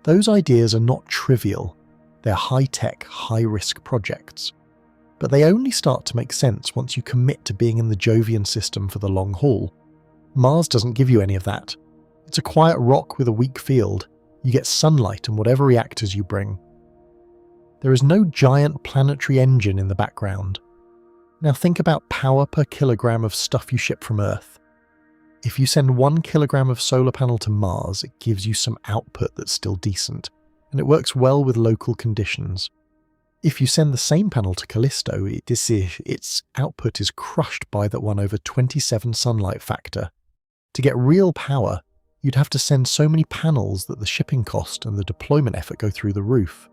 Those ideas are not trivial. They're high-tech, high-risk projects. But they only start to make sense once you commit to being in the Jovian system for the long haul. Mars doesn't give you any of that. It's a quiet rock with a weak field. You get sunlight and whatever reactors you bring. There is no giant planetary engine in the background. Now think about power per kilogram of stuff you ship from Earth. If you send 1 kilogram of solar panel to Mars, it gives you some output that's still decent, and it works well with local conditions. If you send the same panel to Callisto, its output is crushed by that 1/27 sunlight factor. To get real power, you'd have to send so many panels that the shipping cost and the deployment effort go through the roof.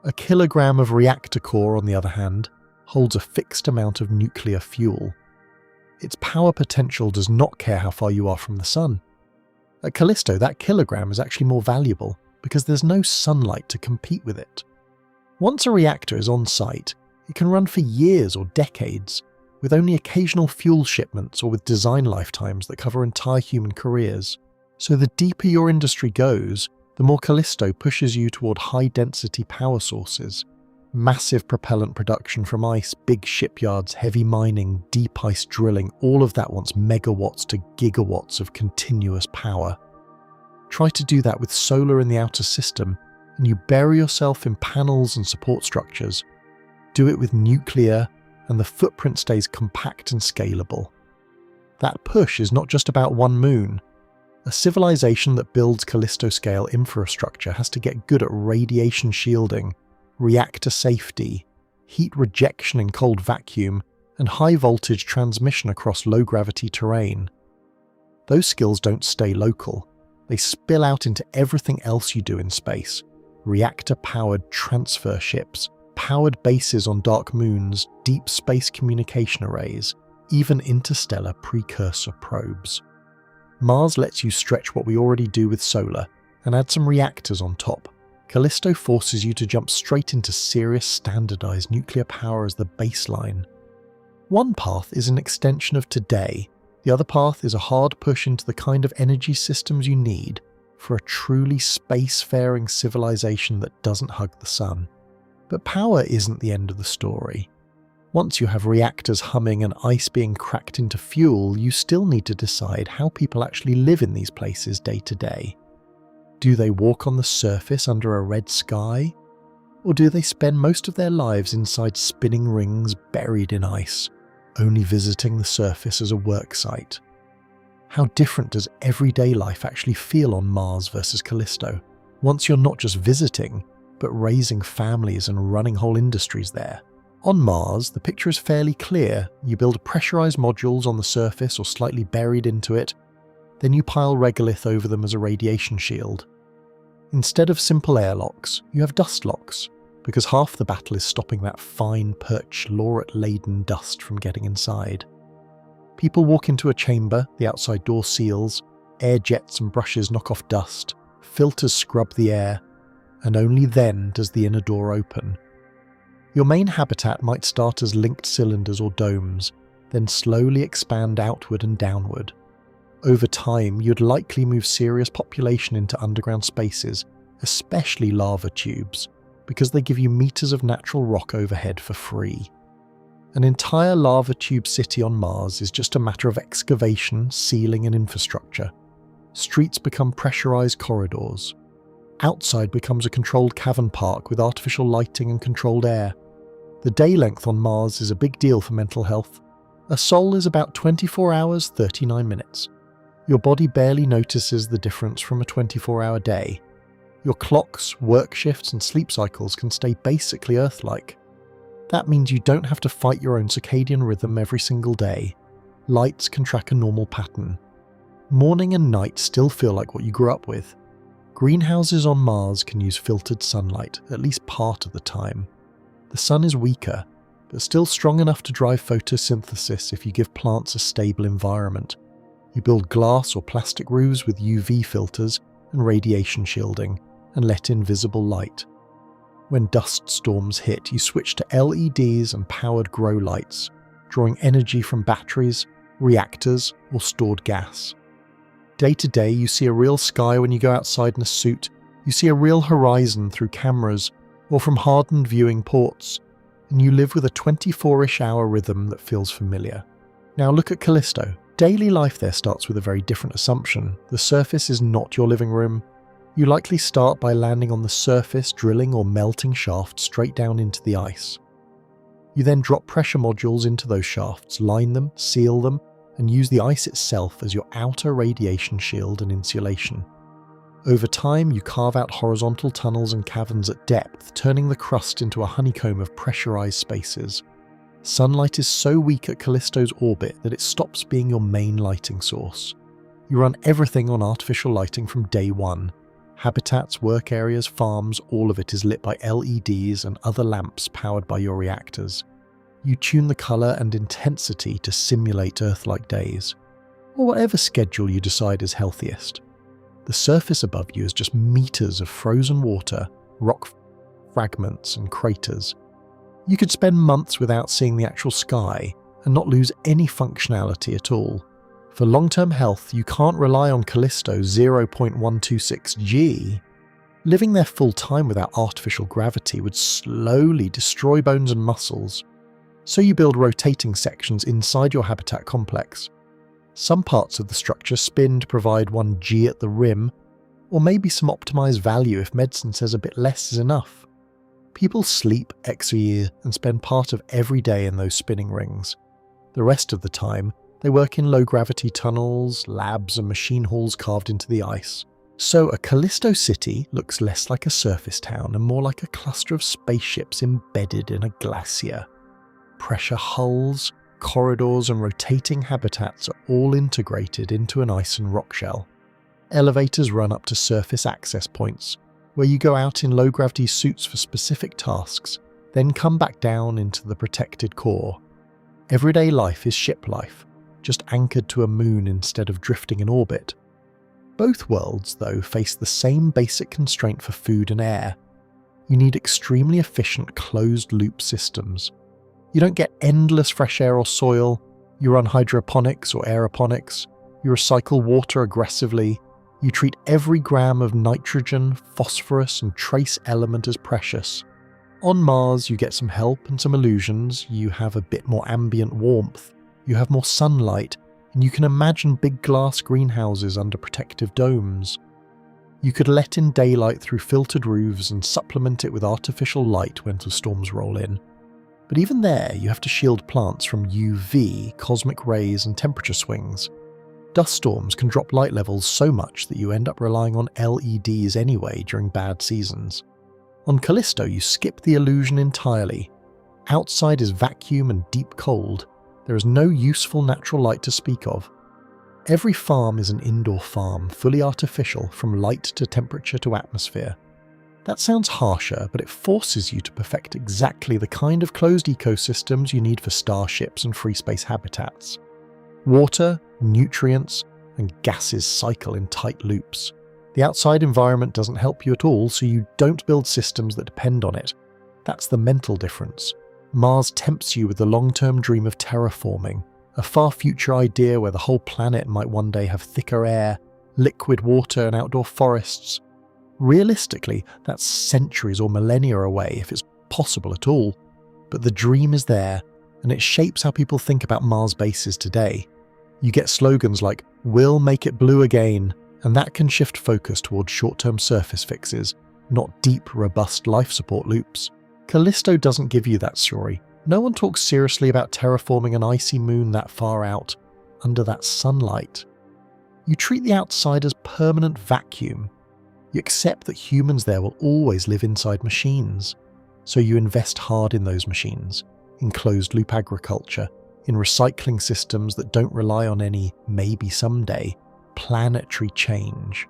A kilogram of reactor core, on the other hand, holds a fixed amount of nuclear fuel. Its power potential does not care how far you are from the sun. At Callisto, that kilogram is actually more valuable because there's no sunlight to compete with it. Once a reactor is on site, it can run for years or decades, with only occasional fuel shipments or with design lifetimes that cover entire human careers. So the deeper your industry goes, the more Callisto pushes you toward high-density power sources. Massive propellant production from ice, big shipyards, heavy mining, deep ice drilling, all of that wants megawatts to gigawatts of continuous power. Try to do that with solar in the outer system, and you bury yourself in panels and support structures. Do it with nuclear, and the footprint stays compact and scalable. That push is not just about one moon. A civilization that builds Callisto-scale infrastructure has to get good at radiation shielding, reactor safety, heat rejection in cold vacuum, and high-voltage transmission across low-gravity terrain. Those skills don't stay local. They spill out into everything else you do in space. Reactor-powered transfer ships, powered bases on dark moons, deep space communication arrays, even interstellar precursor probes. Mars lets you stretch what we already do with solar and add some reactors on top. Callisto forces you to jump straight into serious standardized nuclear power as the baseline. One path is an extension of today. The other path is a hard push into the kind of energy systems you need for a truly spacefaring civilization that doesn't hug the sun. But power isn't the end of the story. Once you have reactors humming and ice being cracked into fuel, you still need to decide how people actually live in these places day to day. Do they walk on the surface under a red sky? Or do they spend most of their lives inside spinning rings buried in ice, only visiting the surface as a work site? How different does everyday life actually feel on Mars versus Callisto, once you're not just visiting, but raising families and running whole industries there? On Mars, the picture is fairly clear. You build pressurized modules on the surface or slightly buried into it, then you pile regolith over them as a radiation shield. Instead of simple airlocks, you have dust locks, because half the battle is stopping that fine, lauret-laden dust from getting inside. People walk into a chamber, the outside door seals, air jets and brushes knock off dust, filters scrub the air, and only then does the inner door open. Your main habitat might start as linked cylinders or domes, then slowly expand outward and downward. Over time, you'd likely move serious population into underground spaces, especially lava tubes, because they give you meters of natural rock overhead for free. An entire lava tube city on Mars is just a matter of excavation, sealing and infrastructure. Streets become pressurized corridors. Outside becomes a controlled cavern park with artificial lighting and controlled air. The day length on Mars is a big deal for mental health. A sol is about 24 hours, 39 minutes. Your body barely notices the difference from a 24-hour day. Your clocks, work shifts and sleep cycles can stay basically Earth-like. That means you don't have to fight your own circadian rhythm every single day. Lights can track a normal pattern. Morning and night still feel like what you grew up with. Greenhouses on Mars can use filtered sunlight, at least part of the time. The sun is weaker, but still strong enough to drive photosynthesis if you give plants a stable environment. You build glass or plastic roofs with UV filters and radiation shielding, and let in visible light. When dust storms hit, you switch to LEDs and powered grow lights, drawing energy from batteries, reactors, or stored gas. Day to day, you see a real sky when you go outside in a suit, you see a real horizon through cameras or from hardened viewing ports, and you live with a 24-ish hour rhythm that feels familiar. Now look at Callisto. Daily life there starts with a very different assumption. The surface is not your living room. You likely start by landing on the surface, drilling or melting shafts straight down into the ice. You then drop pressure modules into those shafts, line them, seal them, and use the ice itself as your outer radiation shield and insulation. Over time, you carve out horizontal tunnels and caverns at depth, turning the crust into a honeycomb of pressurized spaces. Sunlight is so weak at Callisto's orbit that it stops being your main lighting source. You run everything on artificial lighting from day one. Habitats, work areas, farms, all of it is lit by LEDs and other lamps powered by your reactors. You tune the color and intensity to simulate Earth-like days, or whatever schedule you decide is healthiest. The surface above you is just meters of frozen water, rock fragments and craters. You could spend months without seeing the actual sky and not lose any functionality at all. For long-term health, you can't rely on Callisto's 0.126 G. Living there full-time without artificial gravity would slowly destroy bones and muscles. So you build rotating sections inside your habitat complex. Some parts of the structure spin to provide 1 G at the rim, or maybe some optimized value if medicine says a bit less is enough. People sleep, exercise, and spend part of every day in those spinning rings. The rest of the time, they work in low-gravity tunnels, labs, and machine halls carved into the ice. So a Callisto city looks less like a surface town and more like a cluster of spaceships embedded in a glacier. Pressure hulls, corridors, and rotating habitats are all integrated into an ice and rock shell. Elevators run up to surface access points, where you go out in low-gravity suits for specific tasks, then come back down into the protected core. Everyday life is ship life, just anchored to a moon instead of drifting in orbit. Both worlds, though, face the same basic constraint for food and air. You need extremely efficient closed-loop systems. You don't get endless fresh air or soil, you run hydroponics or aeroponics, you recycle water aggressively, You treat every gram of nitrogen, phosphorus, and trace element as precious. On Mars, you get some help and some illusions, you have a bit more ambient warmth, you have more sunlight, and you can imagine big glass greenhouses under protective domes. You could let in daylight through filtered roofs and supplement it with artificial light when the storms roll in. But even there, you have to shield plants from UV, cosmic rays, and temperature swings. Dust storms can drop light levels so much that you end up relying on LEDs anyway during bad seasons. On Callisto, you skip the illusion entirely. Outside is vacuum and deep cold. There is no useful natural light to speak of. Every farm is an indoor farm, fully artificial, from light to temperature to atmosphere. That sounds harsher, but it forces you to perfect exactly the kind of closed ecosystems you need for starships and free space habitats. Water, nutrients, and gases cycle in tight loops. The outside environment doesn't help you at all, so you don't build systems that depend on it. That's the mental difference. Mars tempts you with the long-term dream of terraforming, a far-future idea where the whole planet might one day have thicker air, liquid water, and outdoor forests. Realistically, that's centuries or millennia away if it's possible at all. But the dream is there, and it shapes how people think about Mars bases today. You get slogans like, "We'll make it blue again," and that can shift focus towards short-term surface fixes, not deep, robust life support loops. Callisto doesn't give you that story. No one talks seriously about terraforming an icy moon that far out, under that sunlight. You treat the outside as permanent vacuum. You accept that humans there will always live inside machines. So you invest hard in those machines, in closed-loop agriculture, in recycling systems that don't rely on any maybe someday planetary change.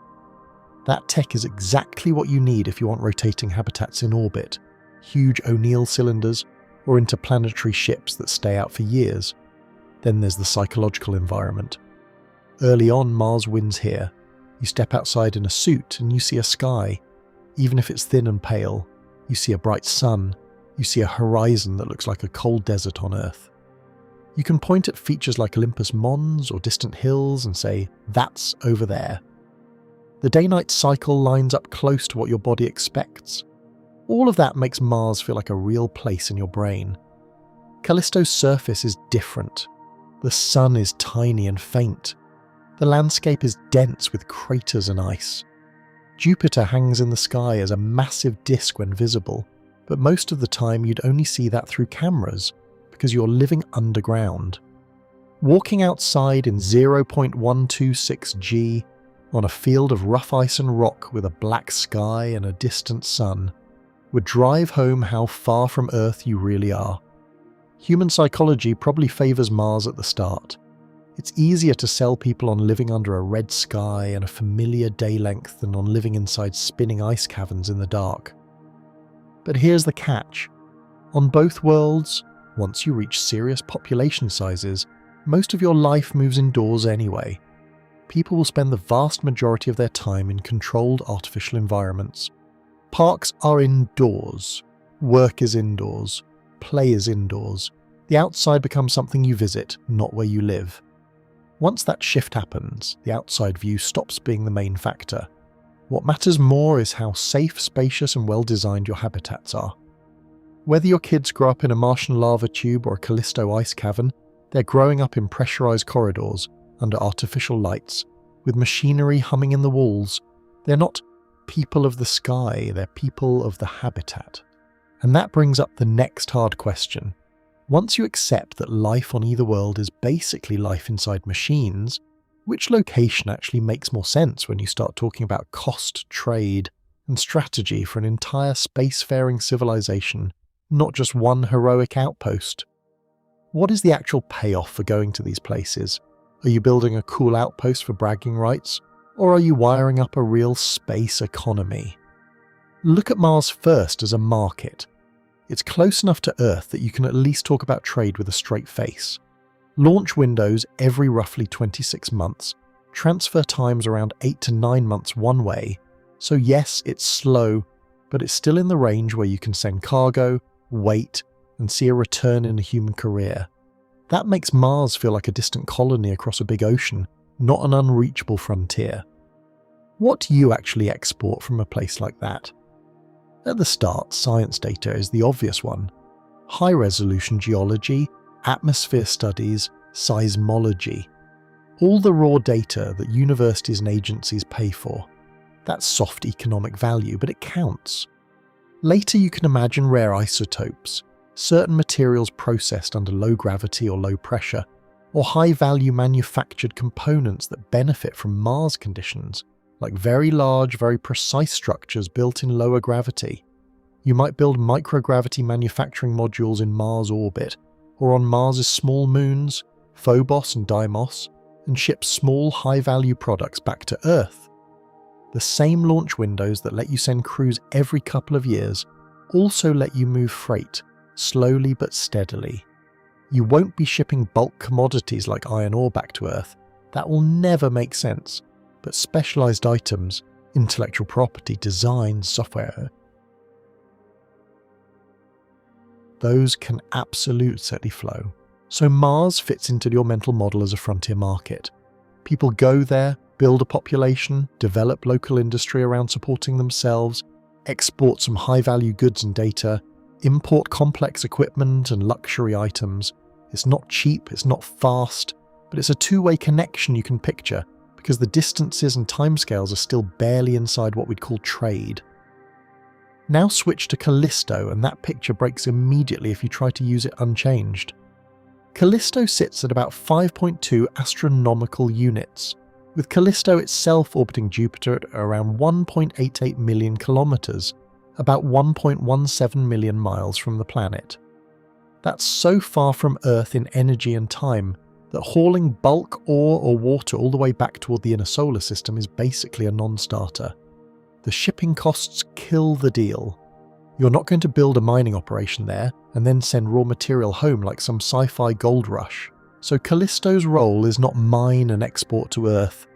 That tech is exactly what you need if you want rotating habitats in orbit, huge O'Neill cylinders, or interplanetary ships that stay out for years. Then there's the psychological environment. Early on, Mars wins here. You step outside in a suit and you see a sky. Even if it's thin and pale, you see a bright sun, you see a horizon that looks like a cold desert on Earth. You can point at features like Olympus Mons or distant hills and say, "That's over there." The day-night cycle lines up close to what your body expects. All of that makes Mars feel like a real place in your brain. Callisto's surface is different. The sun is tiny and faint. The landscape is dense with craters and ice. Jupiter hangs in the sky as a massive disk when visible, but most of the time you'd only see that through cameras, because you're living underground. Walking outside in 0.126 G, on a field of rough ice and rock with a black sky and a distant sun, would drive home how far from Earth you really are. Human psychology probably favours Mars at the start. It's easier to sell people on living under a red sky and a familiar day length than on living inside spinning ice caverns in the dark. But here's the catch. On both worlds, once you reach serious population sizes, most of your life moves indoors anyway. People will spend the vast majority of their time in controlled artificial environments. Parks are indoors. Work is indoors. Play is indoors. The outside becomes something you visit, not where you live. Once that shift happens, the outside view stops being the main factor. What matters more is how safe, spacious, and well-designed your habitats are. Whether your kids grow up in a Martian lava tube or a Callisto ice cavern, they're growing up in pressurized corridors, under artificial lights, with machinery humming in the walls. They're not people of the sky, they're people of the habitat. And that brings up the next hard question. Once you accept that life on either world is basically life inside machines, which location actually makes more sense when you start talking about cost, trade, and strategy for an entire spacefaring civilization, not just one heroic outpost? What is the actual payoff for going to these places? Are you building a cool outpost for bragging rights? Or are you wiring up a real space economy? Look at Mars first as a market. It's close enough to Earth that you can at least talk about trade with a straight face. Launch windows every roughly 26 months, transfer times around 8 to 9 months one way, so yes, it's slow, but it's still in the range where you can send cargo, wait, and see a return in a human career. That makes Mars feel like a distant colony across a big ocean, not an unreachable frontier. What do you actually export from a place like that? At the start, science data is the obvious one. High-resolution geology, atmosphere studies, seismology. All the raw data that universities and agencies pay for. That's soft economic value, but it counts. Later you can imagine rare isotopes, certain materials processed under low gravity or low pressure, or high-value manufactured components that benefit from Mars conditions, like very large, very precise structures built in lower gravity. You might build microgravity manufacturing modules in Mars orbit, or on Mars's small moons, Phobos and Deimos, and ship small, high-value products back to Earth. The same launch windows that let you send crews every couple of years also let you move freight, slowly but steadily. You won't be shipping bulk commodities like iron ore back to Earth. That will never make sense. But specialized items, intellectual property, design, software, those can absolutely flow. So Mars fits into your mental model as a frontier market. People go there, build a population, develop local industry around supporting themselves, export some high-value goods and data, import complex equipment and luxury items. It's not cheap, it's not fast, but it's a two-way connection you can picture, because the distances and timescales are still barely inside what we'd call trade. Now switch to Callisto, and that picture breaks immediately if you try to use it unchanged. Callisto sits at about 5.2 astronomical units, with Callisto itself orbiting Jupiter at around 1.88 million kilometers, about 1.17 million miles from the planet. That's so far from Earth in energy and time that hauling bulk ore or water all the way back toward the inner solar system is basically a non-starter. The shipping costs kill the deal. You're not going to build a mining operation there and then send raw material home like some sci-fi gold rush. So Callisto's role is not mine and export to Earth.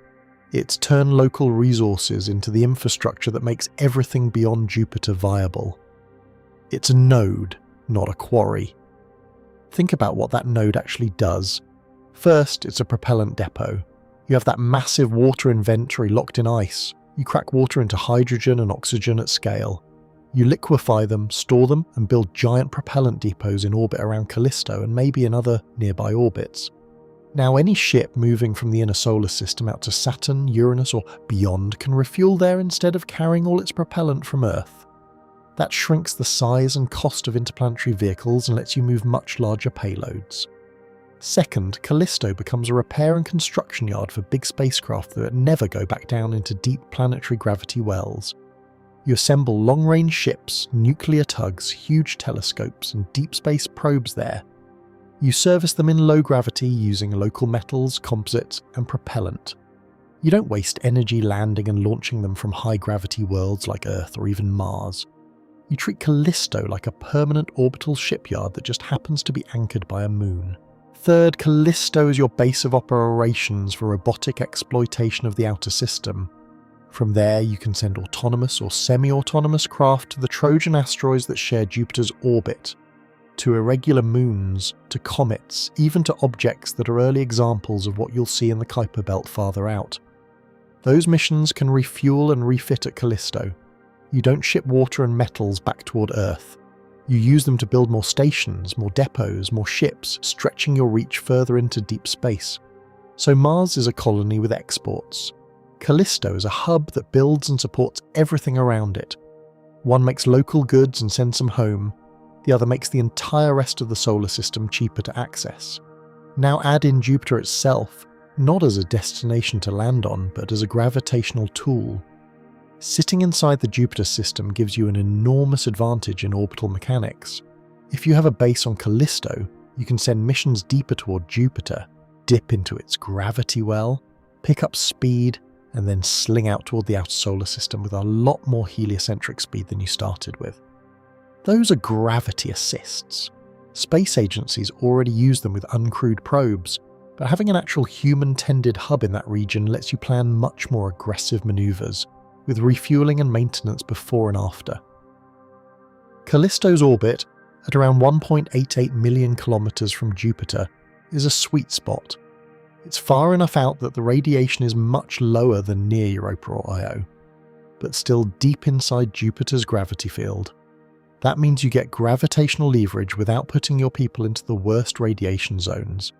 It's turn local resources into the infrastructure that makes everything beyond Jupiter viable. It's a node, not a quarry. Think about what that node actually does. First, it's a propellant depot. You have that massive water inventory locked in ice. You crack water into hydrogen and oxygen at scale. You liquefy them, store them, and build giant propellant depots in orbit around Callisto and maybe in other nearby orbits. Now, any ship moving from the inner solar system out to Saturn, Uranus, or beyond can refuel there instead of carrying all its propellant from Earth. That shrinks the size and cost of interplanetary vehicles and lets you move much larger payloads. Second, Callisto becomes a repair and construction yard for big spacecraft that never go back down into deep planetary gravity wells. You assemble long-range ships, nuclear tugs, huge telescopes, and deep space probes there. You service them in low gravity using local metals, composites, and propellant. You don't waste energy landing and launching them from high-gravity worlds like Earth or even Mars. You treat Callisto like a permanent orbital shipyard that just happens to be anchored by a moon. Third, Callisto is your base of operations for robotic exploitation of the outer system. From there, you can send autonomous or semi-autonomous craft to the Trojan asteroids that share Jupiter's orbit, to irregular moons, to comets, even to objects that are early examples of what you'll see in the Kuiper Belt farther out. Those missions can refuel and refit at Callisto. You don't ship water and metals back toward Earth. You use them to build more stations, more depots, more ships, stretching your reach further into deep space. So Mars is a colony with exports. Callisto is a hub that builds and supports everything around it. One makes local goods and sends them home. The other makes the entire rest of the solar system cheaper to access. Now add in Jupiter itself, not as a destination to land on, but as a gravitational tool. Sitting inside the Jupiter system gives you an enormous advantage in orbital mechanics. If you have a base on Callisto, you can send missions deeper toward Jupiter, dip into its gravity well, pick up speed, and then sling out toward the outer solar system with a lot more heliocentric speed than you started with. Those are gravity assists. Space agencies already use them with uncrewed probes, but having an actual human-tended hub in that region lets you plan much more aggressive maneuvers, with refueling and maintenance before and after. Callisto's orbit, at around 1.88 million kilometers from Jupiter, is a sweet spot. It's far enough out that the radiation is much lower than near Europa or Io, but still deep inside Jupiter's gravity field. That means you get gravitational leverage without putting your people into the worst radiation zones.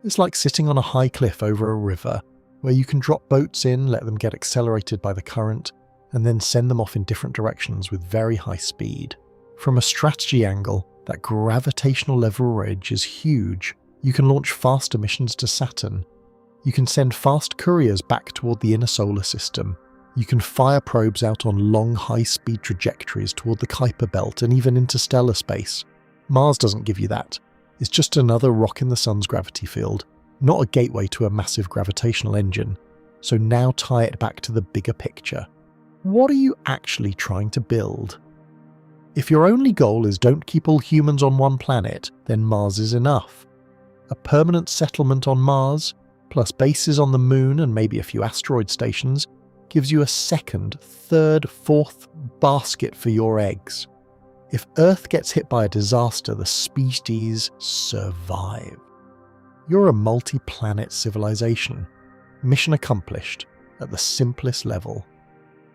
It's like sitting on a high cliff over a river, where you can drop boats in, let them get accelerated by the current, and then send them off in different directions with very high speed. From a strategy angle, that gravitational leverage is huge. You can launch faster missions to Saturn. You can send fast couriers back toward the inner solar system. You can fire probes out on long, high-speed trajectories toward the Kuiper belt and even interstellar space. Mars doesn't give you that. It's just another rock in the sun's gravity field, not a gateway to a massive gravitational engine. So now tie it back to the bigger picture. What are you actually trying to build? If your only goal is don't keep all humans on one planet, then Mars is enough. A permanent settlement on Mars, plus bases on the Moon and maybe a few asteroid stations, gives you a second, third, fourth basket for your eggs. If Earth gets hit by a disaster, the species survive. You're a multi-planet civilization. Mission accomplished, at the simplest level.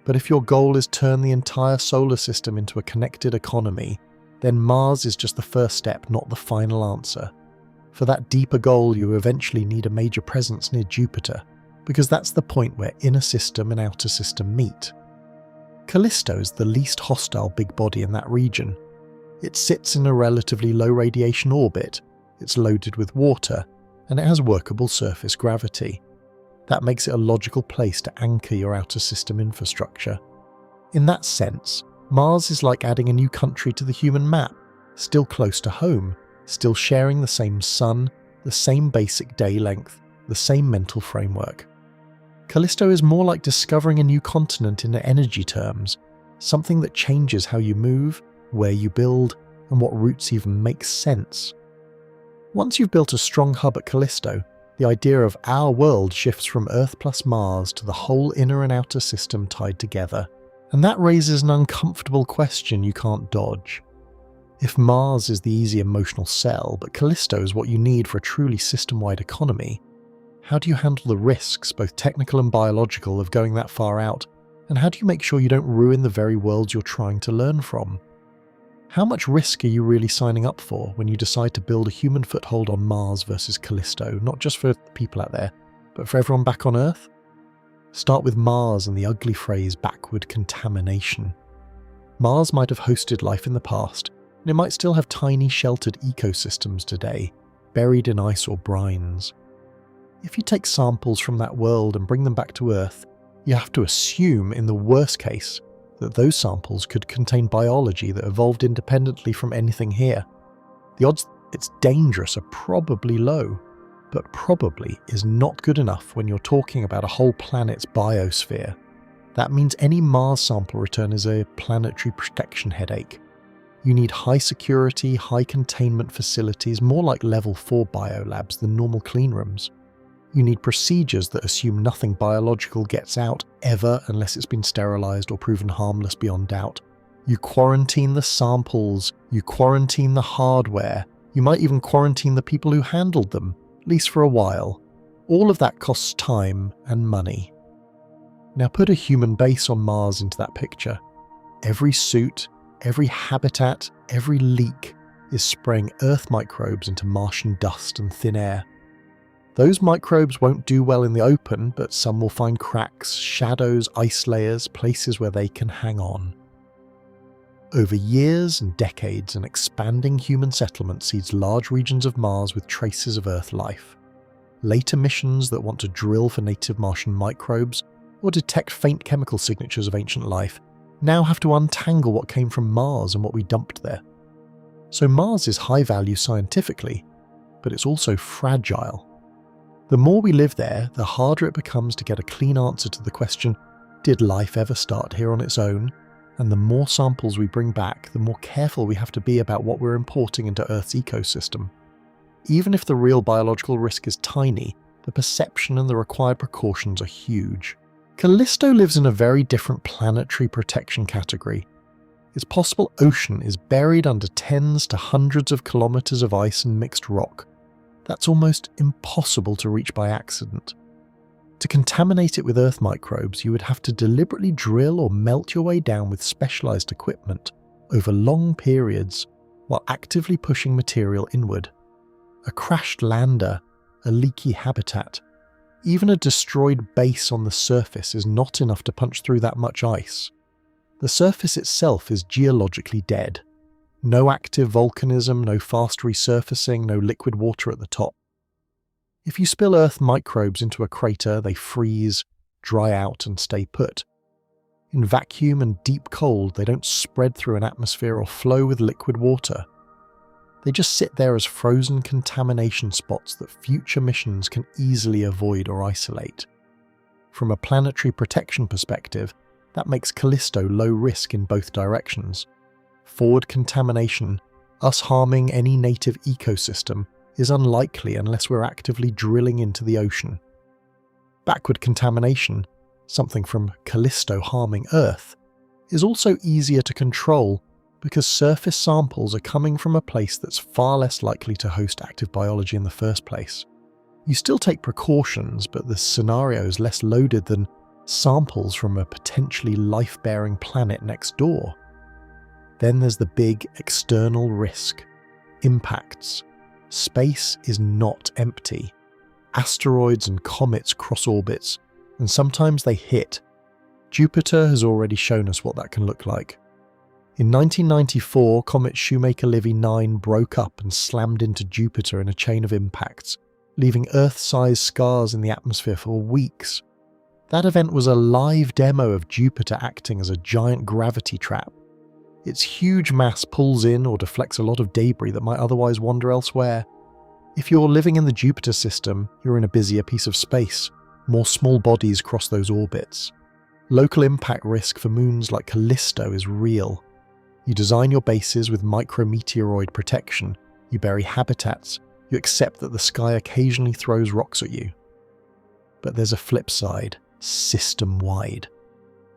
But if your goal is turn the entire solar system into a connected economy, then Mars is just the first step, not the final answer. For that deeper goal, you eventually need a major presence near Jupiter, because that's the point where inner system and outer system meet. Callisto is the least hostile big body in that region. It sits in a relatively low radiation orbit, it's loaded with water, and it has workable surface gravity. That makes it a logical place to anchor your outer system infrastructure. In that sense, Mars is like adding a new country to the human map, still close to home, still sharing the same sun, the same basic day length, the same mental framework. Callisto is more like discovering a new continent in energy terms, something that changes how you move, where you build, and what routes even make sense. Once you've built a strong hub at Callisto, the idea of our world shifts from Earth plus Mars to the whole inner and outer system tied together, and that raises an uncomfortable question you can't dodge. If Mars is the easy emotional sell, but Callisto is what you need for a truly system-wide economy, how do you handle the risks, both technical and biological, of going that far out, and how do you make sure you don't ruin the very worlds you're trying to learn from? How much risk are you really signing up for when you decide to build a human foothold on Mars versus Callisto, not just for people out there, but for everyone back on Earth? Start with Mars and the ugly phrase backward contamination. Mars might have hosted life in the past, and it might still have tiny sheltered ecosystems today, buried in ice or brines. If you take samples from that world and bring them back to Earth, you have to assume, in the worst case, that those samples could contain biology that evolved independently from anything here. The odds it's dangerous are probably low, but probably is not good enough when you're talking about a whole planet's biosphere. That means any Mars sample return is a planetary protection headache. You need high security, high containment facilities, more like level 4 biolabs than normal cleanrooms. You need procedures that assume nothing biological gets out ever unless it's been sterilized or proven harmless beyond doubt. You quarantine the samples, you quarantine the hardware, you might even quarantine the people who handled them, at least for a while. All of that costs time and money. Now put a human base on Mars into that picture. Every suit, every habitat, every leak is spraying Earth microbes into Martian dust and thin air. Those microbes won't do well in the open, but some will find cracks, shadows, ice layers, places where they can hang on. Over years and decades, an expanding human settlement seeds large regions of Mars with traces of Earth life. Later missions that want to drill for native Martian microbes or detect faint chemical signatures of ancient life now have to untangle what came from Mars and what we dumped there. So Mars is high value scientifically, but it's also fragile. The more we live there, the harder it becomes to get a clean answer to the question, did life ever start here on its own? And the more samples we bring back, the more careful we have to be about what we're importing into Earth's ecosystem. Even if the real biological risk is tiny, the perception and the required precautions are huge. Callisto lives in a very different planetary protection category. Its possible ocean is buried under tens to hundreds of kilometers of ice and mixed rock. That's almost impossible to reach by accident. To contaminate it with Earth microbes, you would have to deliberately drill or melt your way down with specialized equipment over long periods while actively pushing material inward. A crashed lander, a leaky habitat, even a destroyed base on the surface is not enough to punch through that much ice. The surface itself is geologically dead. No active volcanism, no fast resurfacing, no liquid water at the top. If you spill Earth microbes into a crater, they freeze, dry out, and stay put. In vacuum and deep cold, they don't spread through an atmosphere or flow with liquid water. They just sit there as frozen contamination spots that future missions can easily avoid or isolate. From a planetary protection perspective, that makes Callisto low risk in both directions. Forward contamination, us harming any native ecosystem, is unlikely unless we're actively drilling into the ocean. Backward contamination, something from Callisto harming Earth, is also easier to control because surface samples are coming from a place that's far less likely to host active biology in the first place. You still take precautions, but the scenario is less loaded than samples from a potentially life-bearing planet next door. Then there's the big external risk: impacts. Space is not empty. Asteroids and comets cross orbits, and sometimes they hit. Jupiter has already shown us what that can look like. In 1994, comet Shoemaker-Levy 9 broke up and slammed into Jupiter in a chain of impacts, leaving Earth-sized scars in the atmosphere for weeks. That event was a live demo of Jupiter acting as a giant gravity trap. Its huge mass pulls in or deflects a lot of debris that might otherwise wander elsewhere. If you're living in the Jupiter system, you're in a busier piece of space. More small bodies cross those orbits. Local impact risk for moons like Callisto is real. You design your bases with micrometeoroid protection, you bury habitats, you accept that the sky occasionally throws rocks at you. But there's a flip side, system-wide.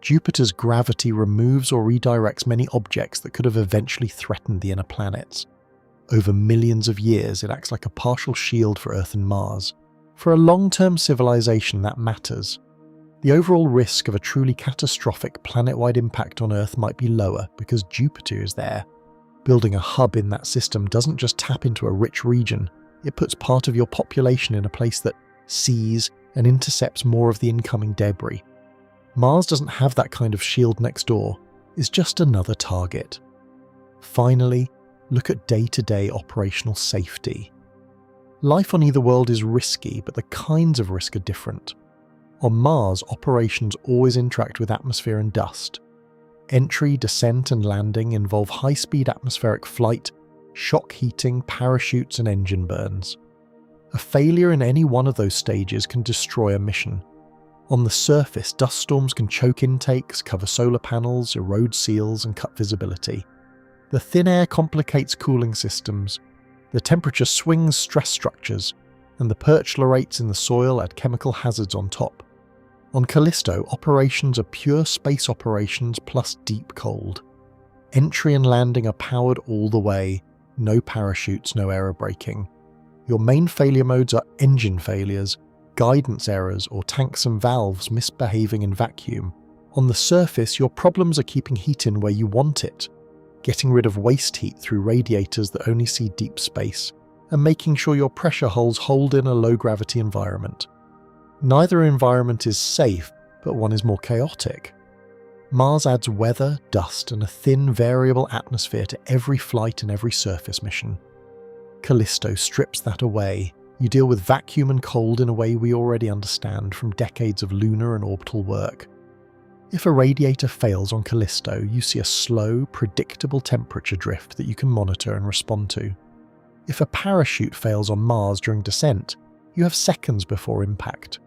Jupiter's gravity removes or redirects many objects that could have eventually threatened the inner planets. Over millions of years, it acts like a partial shield for Earth and Mars. For a long-term civilization, that matters. The overall risk of a truly catastrophic planet-wide impact on Earth might be lower because Jupiter is there. Building a hub in that system doesn't just tap into a rich region, it puts part of your population in a place that sees and intercepts more of the incoming debris. Mars doesn't have that kind of shield next door, it's just another target. Finally, look at day-to-day operational safety. Life on either world is risky, but the kinds of risk are different. On Mars, operations always interact with atmosphere and dust. Entry, descent, and landing involve high-speed atmospheric flight, shock heating, parachutes, and engine burns. A failure in any one of those stages can destroy a mission. On the surface, dust storms can choke intakes, cover solar panels, erode seals, and cut visibility. The thin air complicates cooling systems, the temperature swings stress structures, and the perchlorates in the soil add chemical hazards on top. On Callisto, operations are pure space operations plus deep cold. Entry and landing are powered all the way, no parachutes, no aerobraking. Your main failure modes are engine failures, guidance errors, or tanks and valves misbehaving in vacuum. On the surface, your problems are keeping heat in where you want it, getting rid of waste heat through radiators that only see deep space, and making sure your pressure holes hold in a low-gravity environment. Neither environment is safe, but one is more chaotic. Mars adds weather, dust, and a thin, variable atmosphere to every flight and every surface mission. Callisto strips that away. You deal with vacuum and cold in a way we already understand from decades of lunar and orbital work. If a radiator fails on Callisto, you see a slow, predictable temperature drift that you can monitor and respond to. If a parachute fails on Mars during descent, you have seconds before impact.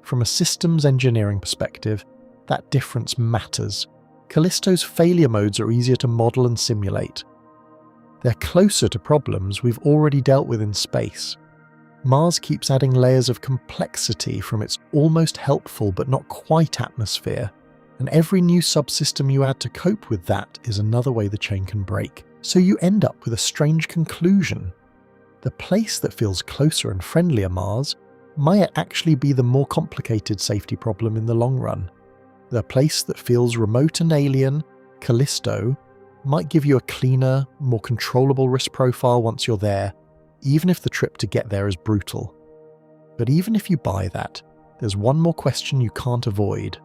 From a systems engineering perspective, that difference matters. Callisto's failure modes are easier to model and simulate. They're closer to problems we've already dealt with in space. Mars keeps adding layers of complexity from its almost helpful but not quite atmosphere, and every new subsystem you add to cope with that is another way the chain can break. So you end up with a strange conclusion. the place that feels closer and friendlier Mars might actually be the more complicated safety problem in the long run. The place that feels remote and alien, Callisto, might give you a cleaner, more controllable risk profile once you're there, even if the trip to get there is brutal. But even if you buy that, there's one more question you can't avoid.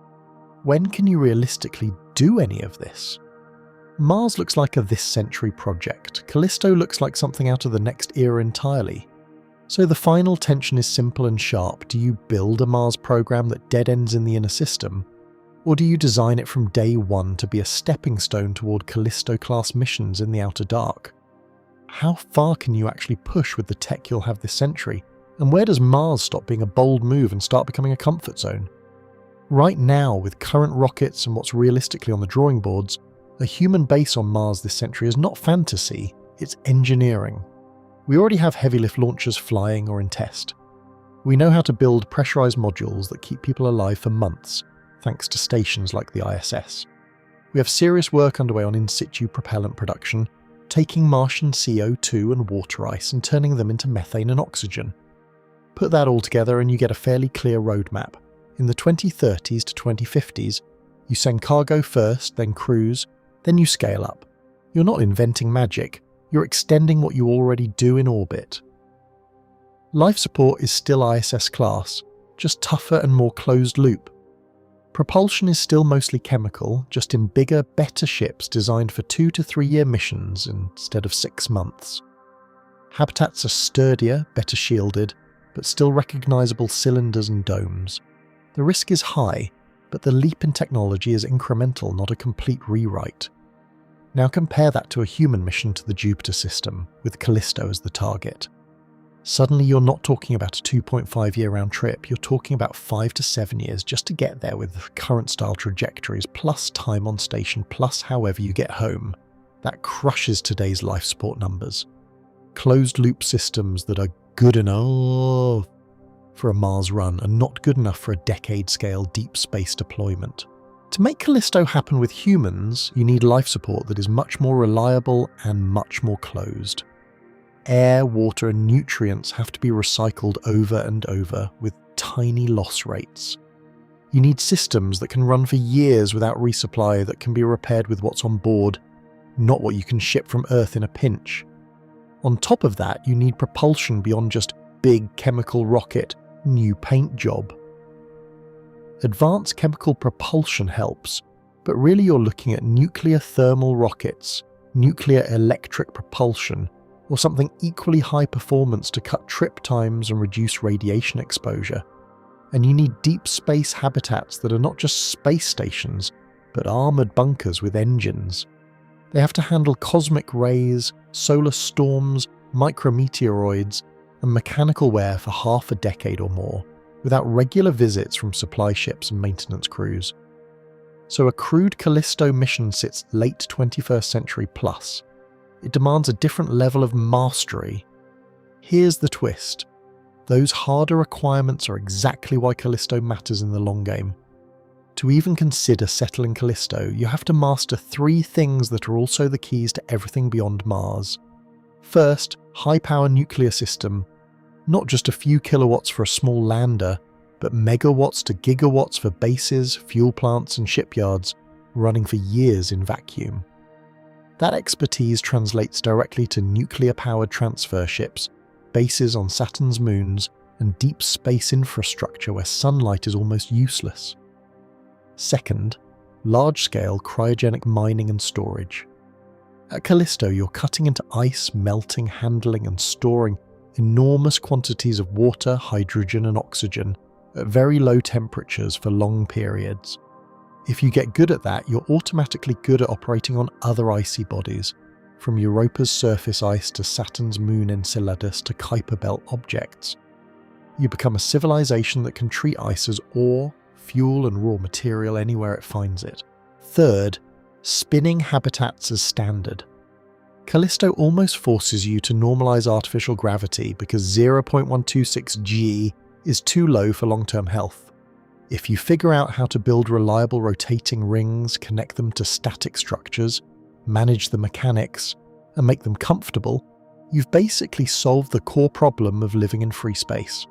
When can you realistically do any of this? Mars looks like a this-century project. Callisto looks like something out of the next era entirely. So the final tension is simple and sharp. Do you build a Mars program that dead ends in the inner system? Or do you design it from day one to be a stepping stone toward Callisto-class missions in the outer dark? How far can you actually push with the tech you'll have this century? And where does Mars stop being a bold move and start becoming a comfort zone? Right now, with current rockets and what's realistically on the drawing boards, a human base on Mars this century is not fantasy, it's engineering. We already have heavy lift launchers flying or in test. We know how to build pressurized modules that keep people alive for months, thanks to stations like the ISS. We have serious work underway on in-situ propellant production, taking Martian CO2 and water ice and turning them into methane and oxygen. Put that all together and you get a fairly clear roadmap. In the 2030s to 2050s, you send cargo first, then cruise, then you scale up. You're not inventing magic, you're extending what you already do in orbit. Life support is still ISS class, just tougher and more closed loop. Propulsion is still mostly chemical, just in bigger, better ships designed for 2 to 3 year missions instead of 6 months. Habitats are sturdier, better shielded, but still recognizable cylinders and domes. The risk is high, but the leap in technology is incremental, not a complete rewrite. Now compare that to a human mission to the Jupiter system, with Callisto as the target. Suddenly you're not talking about a 2.5 year round trip, you're talking about 5 to 7 years just to get there with the current style trajectories, plus time on station, plus however you get home. That crushes today's life support numbers. Closed loop systems that are good enough for a Mars run are not good enough for a decade-scale deep space deployment. To make Callisto happen with humans, you need life support that is much more reliable and much more closed. Air, water and nutrients have to be recycled over and over with tiny loss rates. You need systems that can run for years without resupply, that can be repaired with what's on board, not what you can ship from Earth in a pinch. On top of that, you need propulsion beyond just big chemical rocket, new paint job. Advanced chemical propulsion helps, but really you're looking at nuclear thermal rockets, nuclear electric propulsion, or something equally high performance to cut trip times and reduce radiation exposure. And you need deep space habitats that are not just space stations, but armoured bunkers with engines. They have to handle cosmic rays, solar storms, micrometeoroids, and mechanical wear for half a decade or more, without regular visits from supply ships and maintenance crews. So a crewed Callisto mission sits late 21st century plus. It demands a different level of mastery. Here's the twist. Those harder requirements are exactly why Callisto matters in the long game. To even consider settling Callisto, you have to master 3 things that are also the keys to everything beyond Mars. First, high-power nuclear system. Not just a few kilowatts for a small lander, but megawatts to gigawatts for bases, fuel plants and shipyards, running for years in vacuum. That expertise translates directly to nuclear-powered transfer ships, bases on Saturn's moons, and deep space infrastructure where sunlight is almost useless. Second, large-scale cryogenic mining and storage. At Callisto, you're cutting into ice, melting, handling, and storing enormous quantities of water, hydrogen, and oxygen at very low temperatures for long periods. If you get good at that, you're automatically good at operating on other icy bodies, from Europa's surface ice to Saturn's moon Enceladus to Kuiper Belt objects. You become a civilization that can treat ice as ore, fuel, and raw material anywhere it finds it. Third, spinning habitats as standard. Callisto almost forces you to normalize artificial gravity because 0.126 g is too low for long-term health. If you figure out how to build reliable rotating rings, connect them to static structures, manage the mechanics, and make them comfortable, you've basically solved the core problem of living in free space.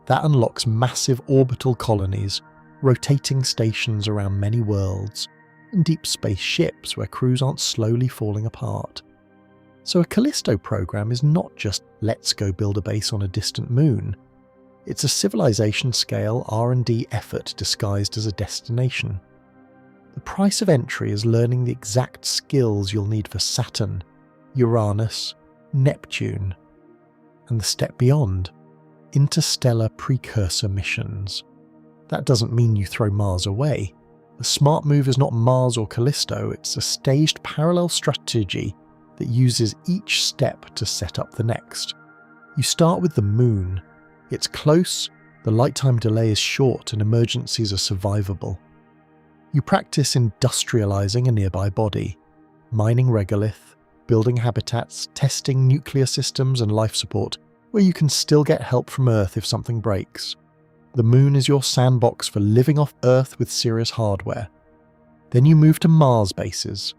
That unlocks massive orbital colonies, rotating stations around many worlds, and deep space ships where crews aren't slowly falling apart. So a Callisto program is not just let's go build a base on a distant moon. It's a civilization-scale R&D effort disguised as a destination. The price of entry is learning the exact skills you'll need for Saturn, Uranus, Neptune, and the step beyond, interstellar precursor missions. That doesn't mean you throw Mars away. The smart move is not Mars or Callisto, it's a staged parallel strategy that uses each step to set up the next. You start with the moon. It's close, the light time delay is short, and emergencies are survivable. You practice industrializing a nearby body, mining regolith, building habitats, testing nuclear systems and life support, where you can still get help from Earth if something breaks. The moon is your sandbox for living off Earth with serious hardware. Then you move to Mars bases.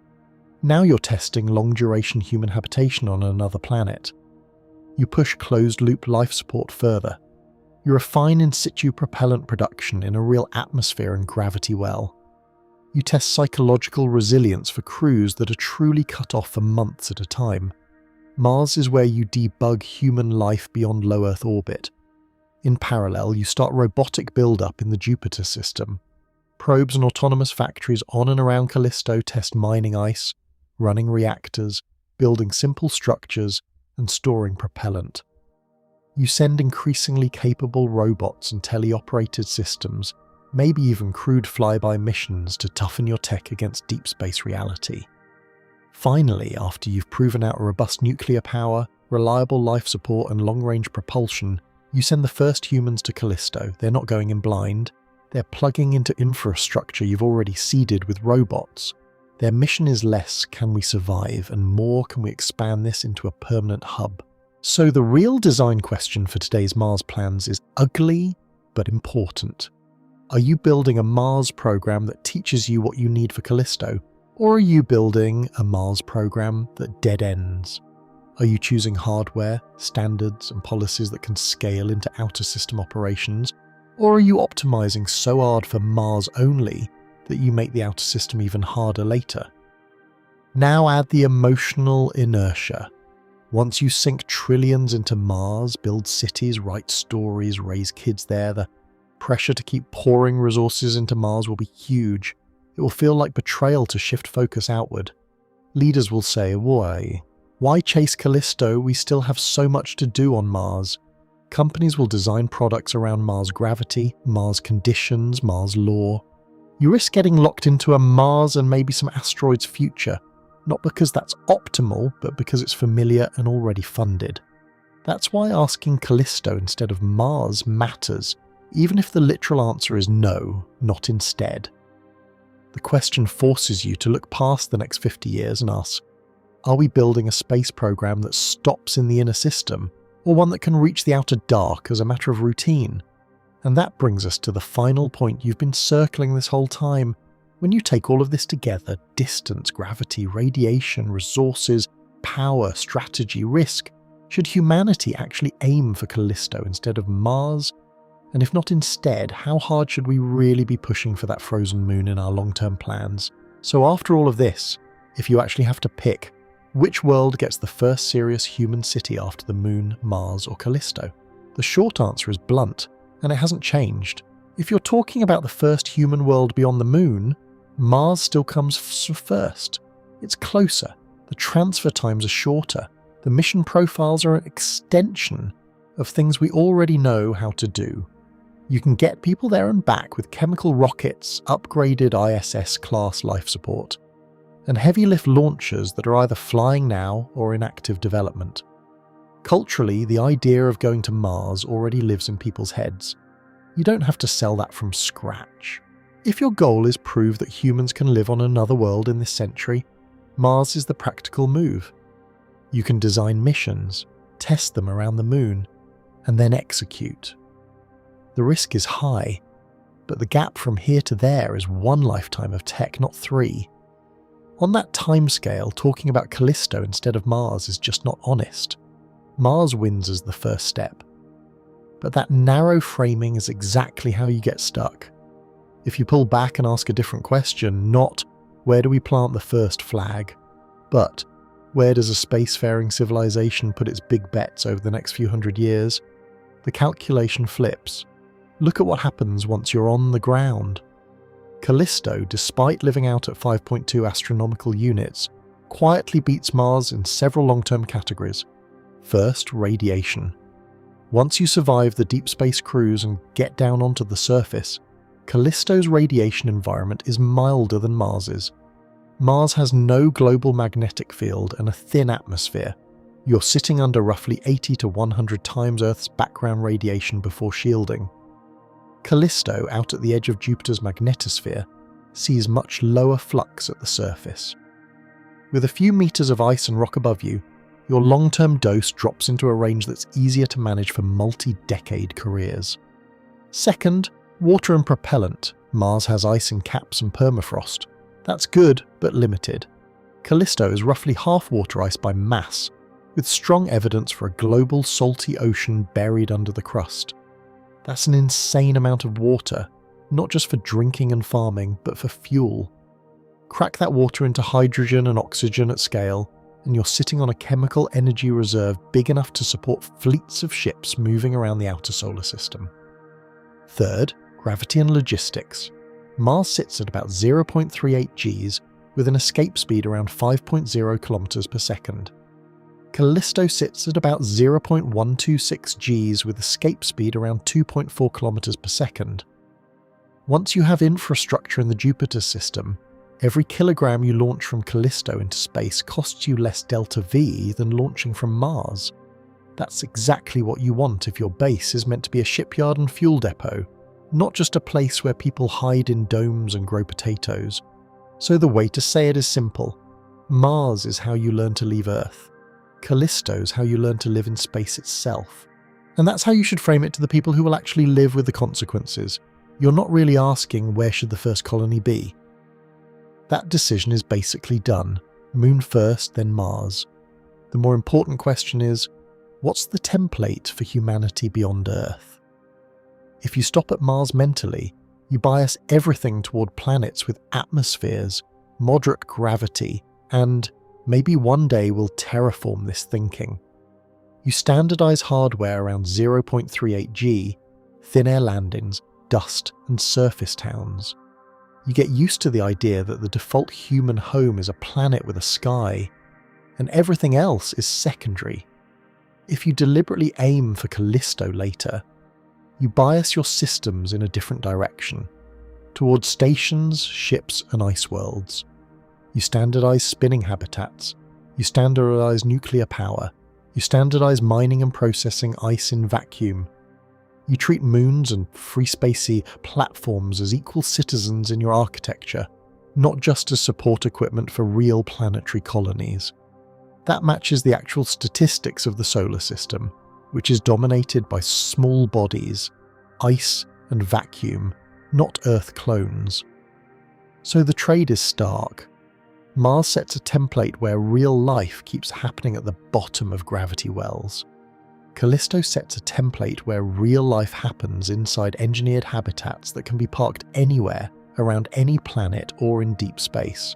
Now you're testing long-duration human habitation on another planet. You push closed-loop life support further. You refine in situ propellant production in a real atmosphere and gravity well. You test psychological resilience for crews that are truly cut off for months at a time. Mars is where you debug human life beyond low Earth orbit. In parallel, you start robotic build-up in the Jupiter system. Probes and autonomous factories on and around Callisto test mining ice, running reactors, building simple structures, and storing propellant. You send increasingly capable robots and teleoperated systems, maybe even crewed flyby missions to toughen your tech against deep space reality. Finally, after you've proven out robust nuclear power, reliable life support, and long-range propulsion, you send the first humans to Callisto. They're not going in blind. They're plugging into infrastructure you've already seeded with robots. Their mission is less, can we survive, and more, can we expand this into a permanent hub? So the real design question for today's Mars plans is ugly, but important. Are you building a Mars program that teaches you what you need for Callisto? Or are you building a Mars program that dead ends? Are you choosing hardware, standards, and policies that can scale into outer system operations? Or are you optimizing so hard for Mars only that you make the outer system even harder later? Now add the emotional inertia. Once you sink trillions into Mars, build cities, write stories, raise kids there, the pressure to keep pouring resources into Mars will be huge. It will feel like betrayal to shift focus outward. Leaders will say, why chase Callisto? We still have so much to do on Mars. Companies will design products around Mars gravity, Mars conditions, Mars law. You risk getting locked into a Mars and maybe some asteroids future, not because that's optimal, but because it's familiar and already funded. That's why asking Callisto instead of Mars matters, even if the literal answer is no, not instead. The question forces you to look past the next 50 years and ask, are we building a space program that stops in the inner system, or one that can reach the outer dark as a matter of routine? And that brings us to the final point you've been circling this whole time. When you take all of this together, distance, gravity, radiation, resources, power, strategy, risk, should humanity actually aim for Callisto instead of Mars? And if not instead, how hard should we really be pushing for that frozen moon in our long-term plans? So after all of this, if you actually have to pick, which world gets the first serious human city after the moon, Mars, or Callisto? The short answer is blunt, and it hasn't changed. If you're talking about the first human world beyond the moon, Mars still comes first. It's closer, the transfer times are shorter, the mission profiles are an extension of things we already know how to do. You can get people there and back with chemical rockets, upgraded ISS-class life support, and heavy lift launchers that are either flying now or in active development. Culturally, the idea of going to Mars already lives in people's heads. You don't have to sell that from scratch. If your goal is prove that humans can live on another world in this century, Mars is the practical move. You can design missions, test them around the moon, and then execute. The risk is high, but the gap from here to there is one lifetime of tech, not 3. On that timescale, talking about Callisto instead of Mars is just not honest. Mars wins as the first step. But that narrow framing is exactly how you get stuck. If you pull back and ask a different question, not where do we plant the first flag, but where does a spacefaring civilization put its big bets over the next few hundred years, the calculation flips. Look at what happens once you're on the ground. Callisto, despite living out at 5.2 astronomical units, quietly beats Mars in several long-term categories. First, radiation. Once you survive the deep space cruise and get down onto the surface, Callisto's radiation environment is milder than Mars's. Mars has no global magnetic field and a thin atmosphere. You're sitting under roughly 80 to 100 times Earth's background radiation before shielding. Callisto, out at the edge of Jupiter's magnetosphere, sees much lower flux at the surface. With a few meters of ice and rock above you, your long-term dose drops into a range that's easier to manage for multi-decade careers. Second, water and propellant. Mars has ice in caps and permafrost. That's good, but limited. Callisto is roughly half water ice by mass, with strong evidence for a global salty ocean buried under the crust. That's an insane amount of water, not just for drinking and farming, but for fuel. Crack that water into hydrogen and oxygen at scale, and you're sitting on a chemical energy reserve big enough to support fleets of ships moving around the outer solar system. Third, gravity and logistics. Mars sits at about 0.38 Gs with an escape speed around 5.0 kilometers per second. Callisto sits at about 0.126 Gs with escape speed around 2.4 kilometers per second. Once you have infrastructure in the Jupiter system, every kilogram you launch from Callisto into space costs you less delta V than launching from Mars. That's exactly what you want if your base is meant to be a shipyard and fuel depot, not just a place where people hide in domes and grow potatoes. So the way to say it is simple. Mars is how you learn to leave Earth. Callisto's how you learn to live in space itself. And that's how you should frame it to the people who will actually live with the consequences. You're not really asking where should the first colony be. That decision is basically done. Moon first, then Mars. The more important question is, what's the template for humanity beyond Earth? If you stop at Mars mentally, you bias everything toward planets with atmospheres, moderate gravity, and maybe one day we'll terraform this thinking. You standardize hardware around 0.38 G, thin air landings, dust, and surface towns. You get used to the idea that the default human home is a planet with a sky, and everything else is secondary. If you deliberately aim for Callisto later, you bias your systems in a different direction, towards stations, ships, and ice worlds. You standardize spinning habitats, you standardize nuclear power, you standardize mining and processing ice in vacuum. You treat moons and free spacey platforms as equal citizens in your architecture, not just as support equipment for real planetary colonies. That matches the actual statistics of the solar system, which is dominated by small bodies, ice and vacuum, not Earth clones. So the trade is stark. Mars sets a template where real life keeps happening at the bottom of gravity wells. Callisto sets a template where real life happens inside engineered habitats that can be parked anywhere, around any planet or in deep space.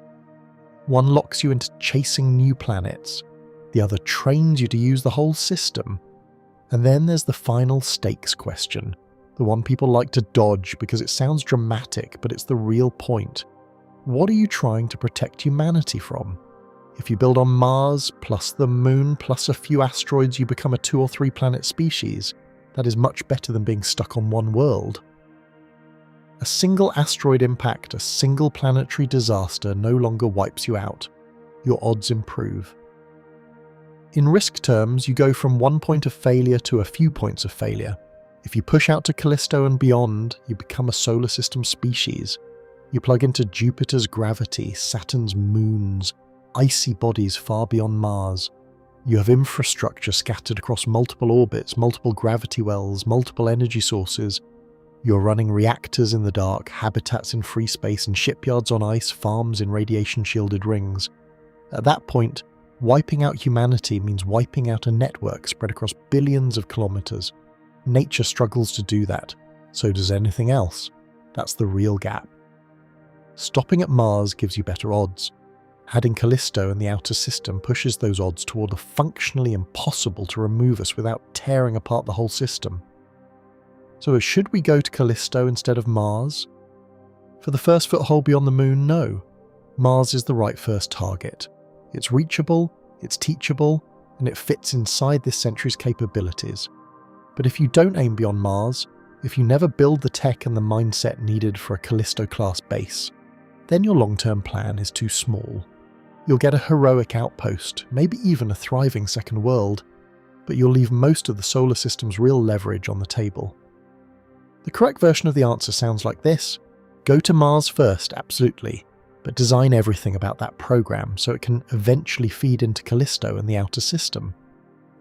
One locks you into chasing new planets, the other trains you to use the whole system. And then there's the final stakes question, the one people like to dodge because it sounds dramatic, but it's the real point. What are you trying to protect humanity from? If you build on Mars, plus the Moon, plus a few asteroids, you become a 2 or 3 planet species. That is much better than being stuck on one world. A single asteroid impact, a single planetary disaster no longer wipes you out. Your odds improve. In risk terms, you go from one point of failure to a few points of failure. If you push out to Callisto and beyond, you become a solar system species. You plug into Jupiter's gravity, Saturn's moons, icy bodies far beyond Mars. You have infrastructure scattered across multiple orbits, multiple gravity wells, multiple energy sources. You're running reactors in the dark, habitats in free space, and shipyards on ice, farms in radiation-shielded rings. At that point, Wiping out humanity means wiping out a network spread across billions of kilometers. Nature struggles to do that. So does anything else. That's the real gap. Stopping at Mars gives you better odds. Adding Callisto and the outer system pushes those odds toward the functionally impossible to remove us without tearing apart the whole system. So should we go to Callisto instead of Mars? For the first foothold beyond the moon, no. Mars is the right first target. It's reachable, it's teachable, and it fits inside this century's capabilities. But if you don't aim beyond Mars, if you never build the tech and the mindset needed for a Callisto-class base, then your long-term plan is too small. You'll get a heroic outpost, maybe even a thriving second world, but you'll leave most of the solar system's real leverage on the table. The correct version of the answer sounds like this. Go to Mars first, absolutely, but design everything about that program so it can eventually feed into Callisto and the outer system.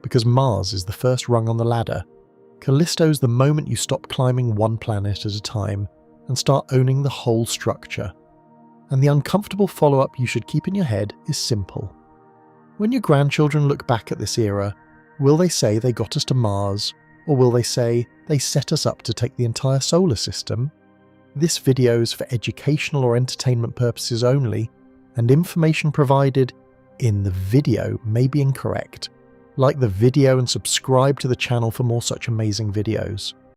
Because Mars is the first rung on the ladder, Callisto's the moment you stop climbing one planet at a time and start owning the whole structure. And the uncomfortable follow-up you should keep in your head is simple. When your grandchildren look back at this era, will they say they got us to Mars, or will they say they set us up to take the entire solar system? This video is for educational or entertainment purposes only, and information provided in the video may be incorrect. Like the video and subscribe to the channel for more such amazing videos.